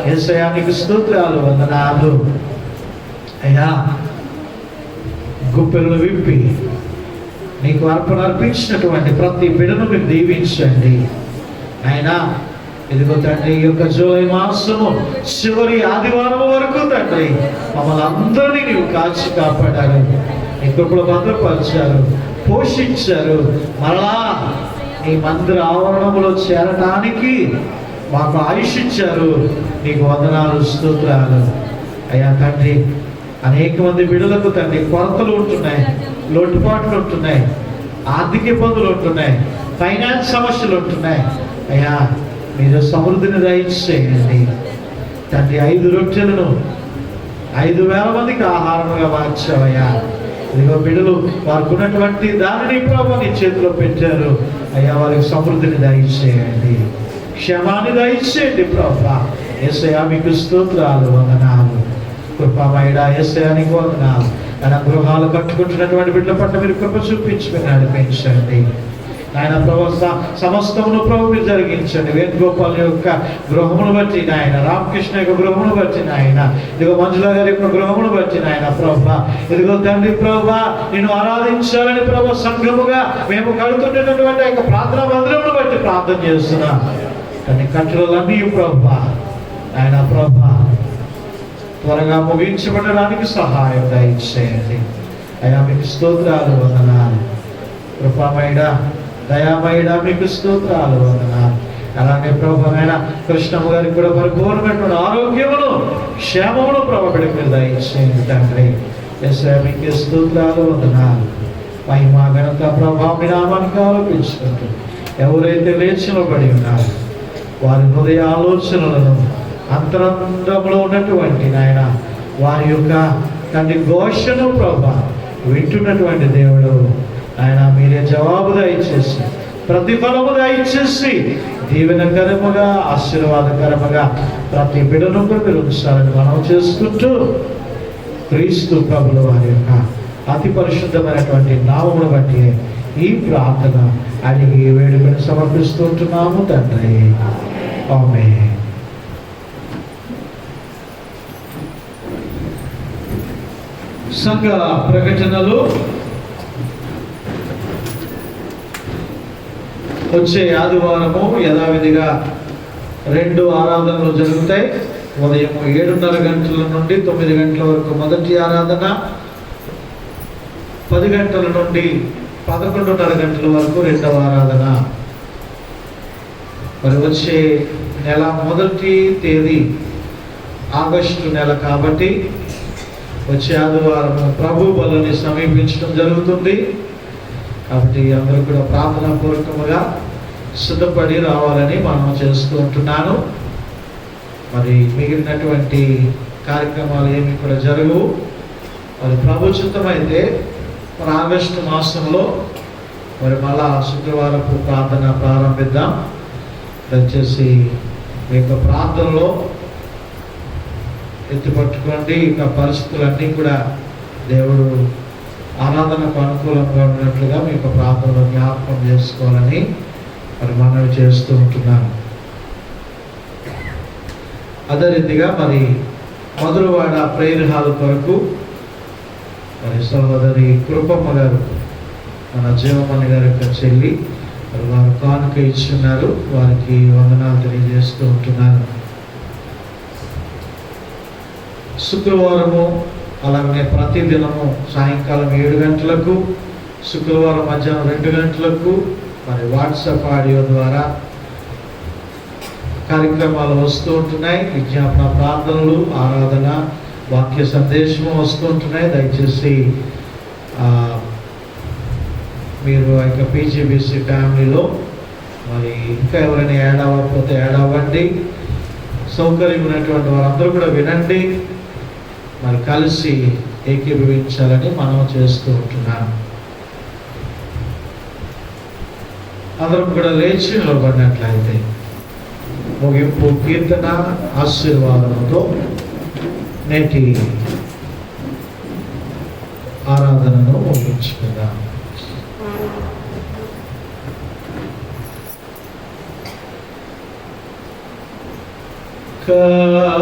యేసయ్యా నీకు స్తోత్రాలు, వందనాలు. అయ్యా గుప్పెలను విప్పి నీకు అర్పణ అర్పించినటువంటి ప్రతి బిడ్డను మీరు దీవించండి ఆయన. ఇదిగో తండ్రి ఈ యొక్క జూలై మాసము చివరి ఆదివారం వరకు తండ్రి మమ్మల్ని అందరినీ నీవు కాచి కాపాడారు, నీ కృపలో భద్రపరిచారు, పోషించారు. మరలా నీ మందిర ఆవరణములో చేరటానికి మాకు ఆయుష్ ఇచ్చారు, నీకు వందనాలు, స్తోత్రాలు. అయ్యా తండ్రి అనేక మంది బిడ్డలకు తండ్రి కొరతలు ఉంటున్నాయి, లోటుపాట్లు ఉంటున్నాయి, ఆర్థిక ఇబ్బందులు ఉంటున్నాయి, ఫైనాన్స్ సమస్యలు ఉంటున్నాయి. అయ్యా మీరు సమృద్ధిని దయచేయండి తండ్రి. 5 రొట్టెలను 5,000 మందికి ఆహారముగా మార్చావయ్యా. ఇదిగో బిడ్డలు వారికి ఉన్నటువంటి దానిని ప్రభు నీ చేతిలో పెట్టారు. అయ్యా వారికి సమృద్ధిని దయచేయండి, క్షమాన్ని దయచేయండి ప్రభా. యేసయ్యా మీకు స్తోత్రాలు, వందనాలు. కృపమయుడా యేసయ్యా నీకు వందనాలు. ఆయన గృహాలు కట్టుకుంటున్నటువంటి బిడ్డల పట్ల మీరు కృప చూపించుకుని నడిపించండి ఆయన. ప్రభు సమస్తమును ప్రభు మీరు జరిగించండి. వేణుగోపాల్ యొక్క గృహమును బట్టి నాయన, రామకృష్ణ యొక్క గృహమును బట్టి నాయన, ఇదిగో మంజుల గారి యొక్క గృహమును బట్టి నాయన ప్రభా, ఇదిగో తండ్రి ప్రభా నేను ఆరాధించాలని ప్రభు సంఘముగా మేము కడుతుండేటటువంటి యొక్క ప్రార్థనా మందిరమును బట్టి ప్రార్థన చేస్తున్నా. కానీ కట్టడలన్నీ ప్రభా ఆయన ప్రభా త్వరగా ముగించబడడానికి సహాయం దయచేయండి. అయ్యా మీకు స్తోత్రాలు, వందనాలు. కృపామయుడా దయామయుడా మీకు స్తోత్రాలు, వందనాలు. అలాగే ప్రభువైన కృష్ణమ్మ గారికి కూడా పరిపూర్ణమైనటువంటి ఆరోగ్యమును క్షేమమును ప్రభు బిడ్డకు మీరు దయచేయండి తండ్రి. యేసయ్యా మీకు స్తోత్రాలు, వందనాలు. మహిమా ఘనత ప్రభావం మీ నామానికి ఆరోపించుకుంటూ ఎవరైతే లేచి నిలబడి ఉన్నారో వారి హృదయ ఆలోచనలను అంతరంగంలో ఉన్నటువంటి నాయన వారి యొక్క తండ్రి ఘోషను ప్రభా వింటున్నటువంటి దేవుడు ఆయన మీరే జవాబు దయచేసి ప్రతిఫలము దయచేసి దీవెనకరముగా ఆశీర్వాదకరముగా ప్రతి బిడ్డను మీరు ఉంచాలని మనం చేసుకుంటూ క్రీస్తు ప్రభుల వారి యొక్క అతి పరిశుద్ధమైనటువంటి నామమును బట్టి ఈ ప్రార్థన అడిగి వేడుకను సమర్పిస్తుంటున్నాము తండ్రి. ఆమేన్. సంఘ ప్రకటనలు వచ్చే ఆదివారము యథావిధిగా 2 ఆరాధనలు జరుగుతాయి. ఉదయం 7:30 గంటల నుండి 9 గంటల వరకు మొదటి ఆరాధన, 10 గంటల నుండి 11:30 గంటల వరకు రెండవ ఆరాధన. మరి వచ్చే నెల మొదటి తేదీ ఆగస్టు నెల కాబట్టి వచ్చే ఆదివారం ప్రభు బలని సమీపించడం జరుగుతుంది. కాబట్టి అందరూ కూడా ప్రార్థనా పూర్వకముగా సిద్ధపడి రావాలని మనం చేస్తూ ఉంటున్నాను. మరి మిగిలినటువంటి కార్యక్రమాలు ఏమి కూడా జరగవు. మరి ప్రభు చిత్తమైతే మరి ఆగస్టు మాసంలో మరి మళ్ళా శుక్రవారపు ప్రార్థన ప్రారంభిద్దాం. దయచేసి మీ యొక్క ప్రార్థనలో ఎత్తిపట్టుకోండి. ఇక పరిస్థితులన్నీ కూడా దేవుడు ఆరాధనకు అనుకూలంగా ఉన్నట్లుగా మీ యొక్క ప్రార్థనలో జ్ఞాపకం చేసుకోవాలని మరి మనవి చేస్తూ ఉంటున్నాను. అదే రీతిగా మరి మధురవాడ ప్రేయర్ హాల్ కొరకు మరి సహోదరి కృపమ్మ గారు, మన జీవమణి గారి యొక్క చెల్లి, మరి వారు కానుక ఇచ్చున్నారు. వారికి వందనాలు తెలియజేస్తూ ఉంటున్నాను. శుక్రవారము అలాగనే ప్రతిదినము సాయంకాలం 7 గంటలకు, శుక్రవారం మధ్యాహ్నం 2 గంటలకు మరి వాట్సాప్ ఆడియో ద్వారా కార్యక్రమాలు వస్తూ ఉంటున్నాయి. విజ్ఞాపన ప్రార్థనలు, ఆరాధన, వాక్య సందేశము వస్తూ ఉంటున్నాయి. దయచేసి మీరు ఆ యొక్క పీజీబీసీ ఫ్యామిలీలో మరి ఇంకా ఎవరైనా యాడ్ అవ్వకపోతే యాడ్ అవ్వండి. సౌకర్యం ఉన్నటువంటి వారందరూ కూడా వినండి. మరి కలిసి ఏకీభవించాలని మనం చేస్తూ ఉంటున్నాం. అందరం కూడా లేచి నిలబడినట్లయితే ముగింపు కీర్తన ఆశీర్వాదంతో నేటి ఆరాధనను ముగించుకుందాం. Shiva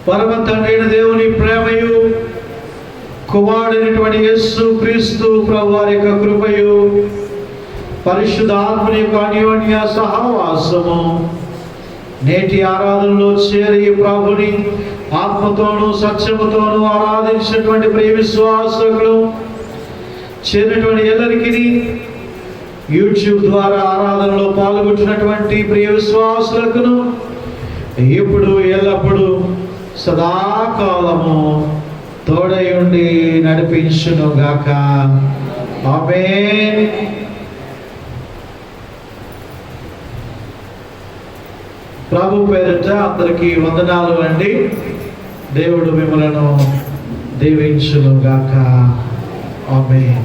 పరమ తండ్రైన దేవుని ప్రేమయు కుమారుడైనటువంటి యేసు క్రీస్తు ప్రభు వారి యొక్క కృపయు పరిశుద్ధాత్మని యొక్క అన్యోన్య సహవాసము నేటి ఆరాధనలో చేరి ప్రభుని ఆత్మతోనూ సత్యముతోనూ ఆరాధించినటువంటి ప్రియ విశ్వాసులు చేరినటువంటి ಎಲ್ಲರಿకీ యూట్యూబ్ ద్వారా ఆరాధనలో పాల్గొంటున్నటువంటి ప్రియ విశ్వాసులకు ఇప్పుడు ఎల్లప్పుడూ సదాకాలము తోడై ఉండి నడిపించును గాక. ఆమేన్. ప్రభు పేరిట అందరికీ వందనాలు అండి. దేవుడు మిమ్మలను దీవించును గాక. ఆమేన్.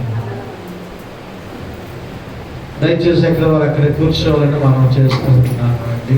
దయచేసి ఎక్కడ వారు అక్కడ కూర్చోవాలని మనం చేస్తూ ఉంటున్నాము అండి.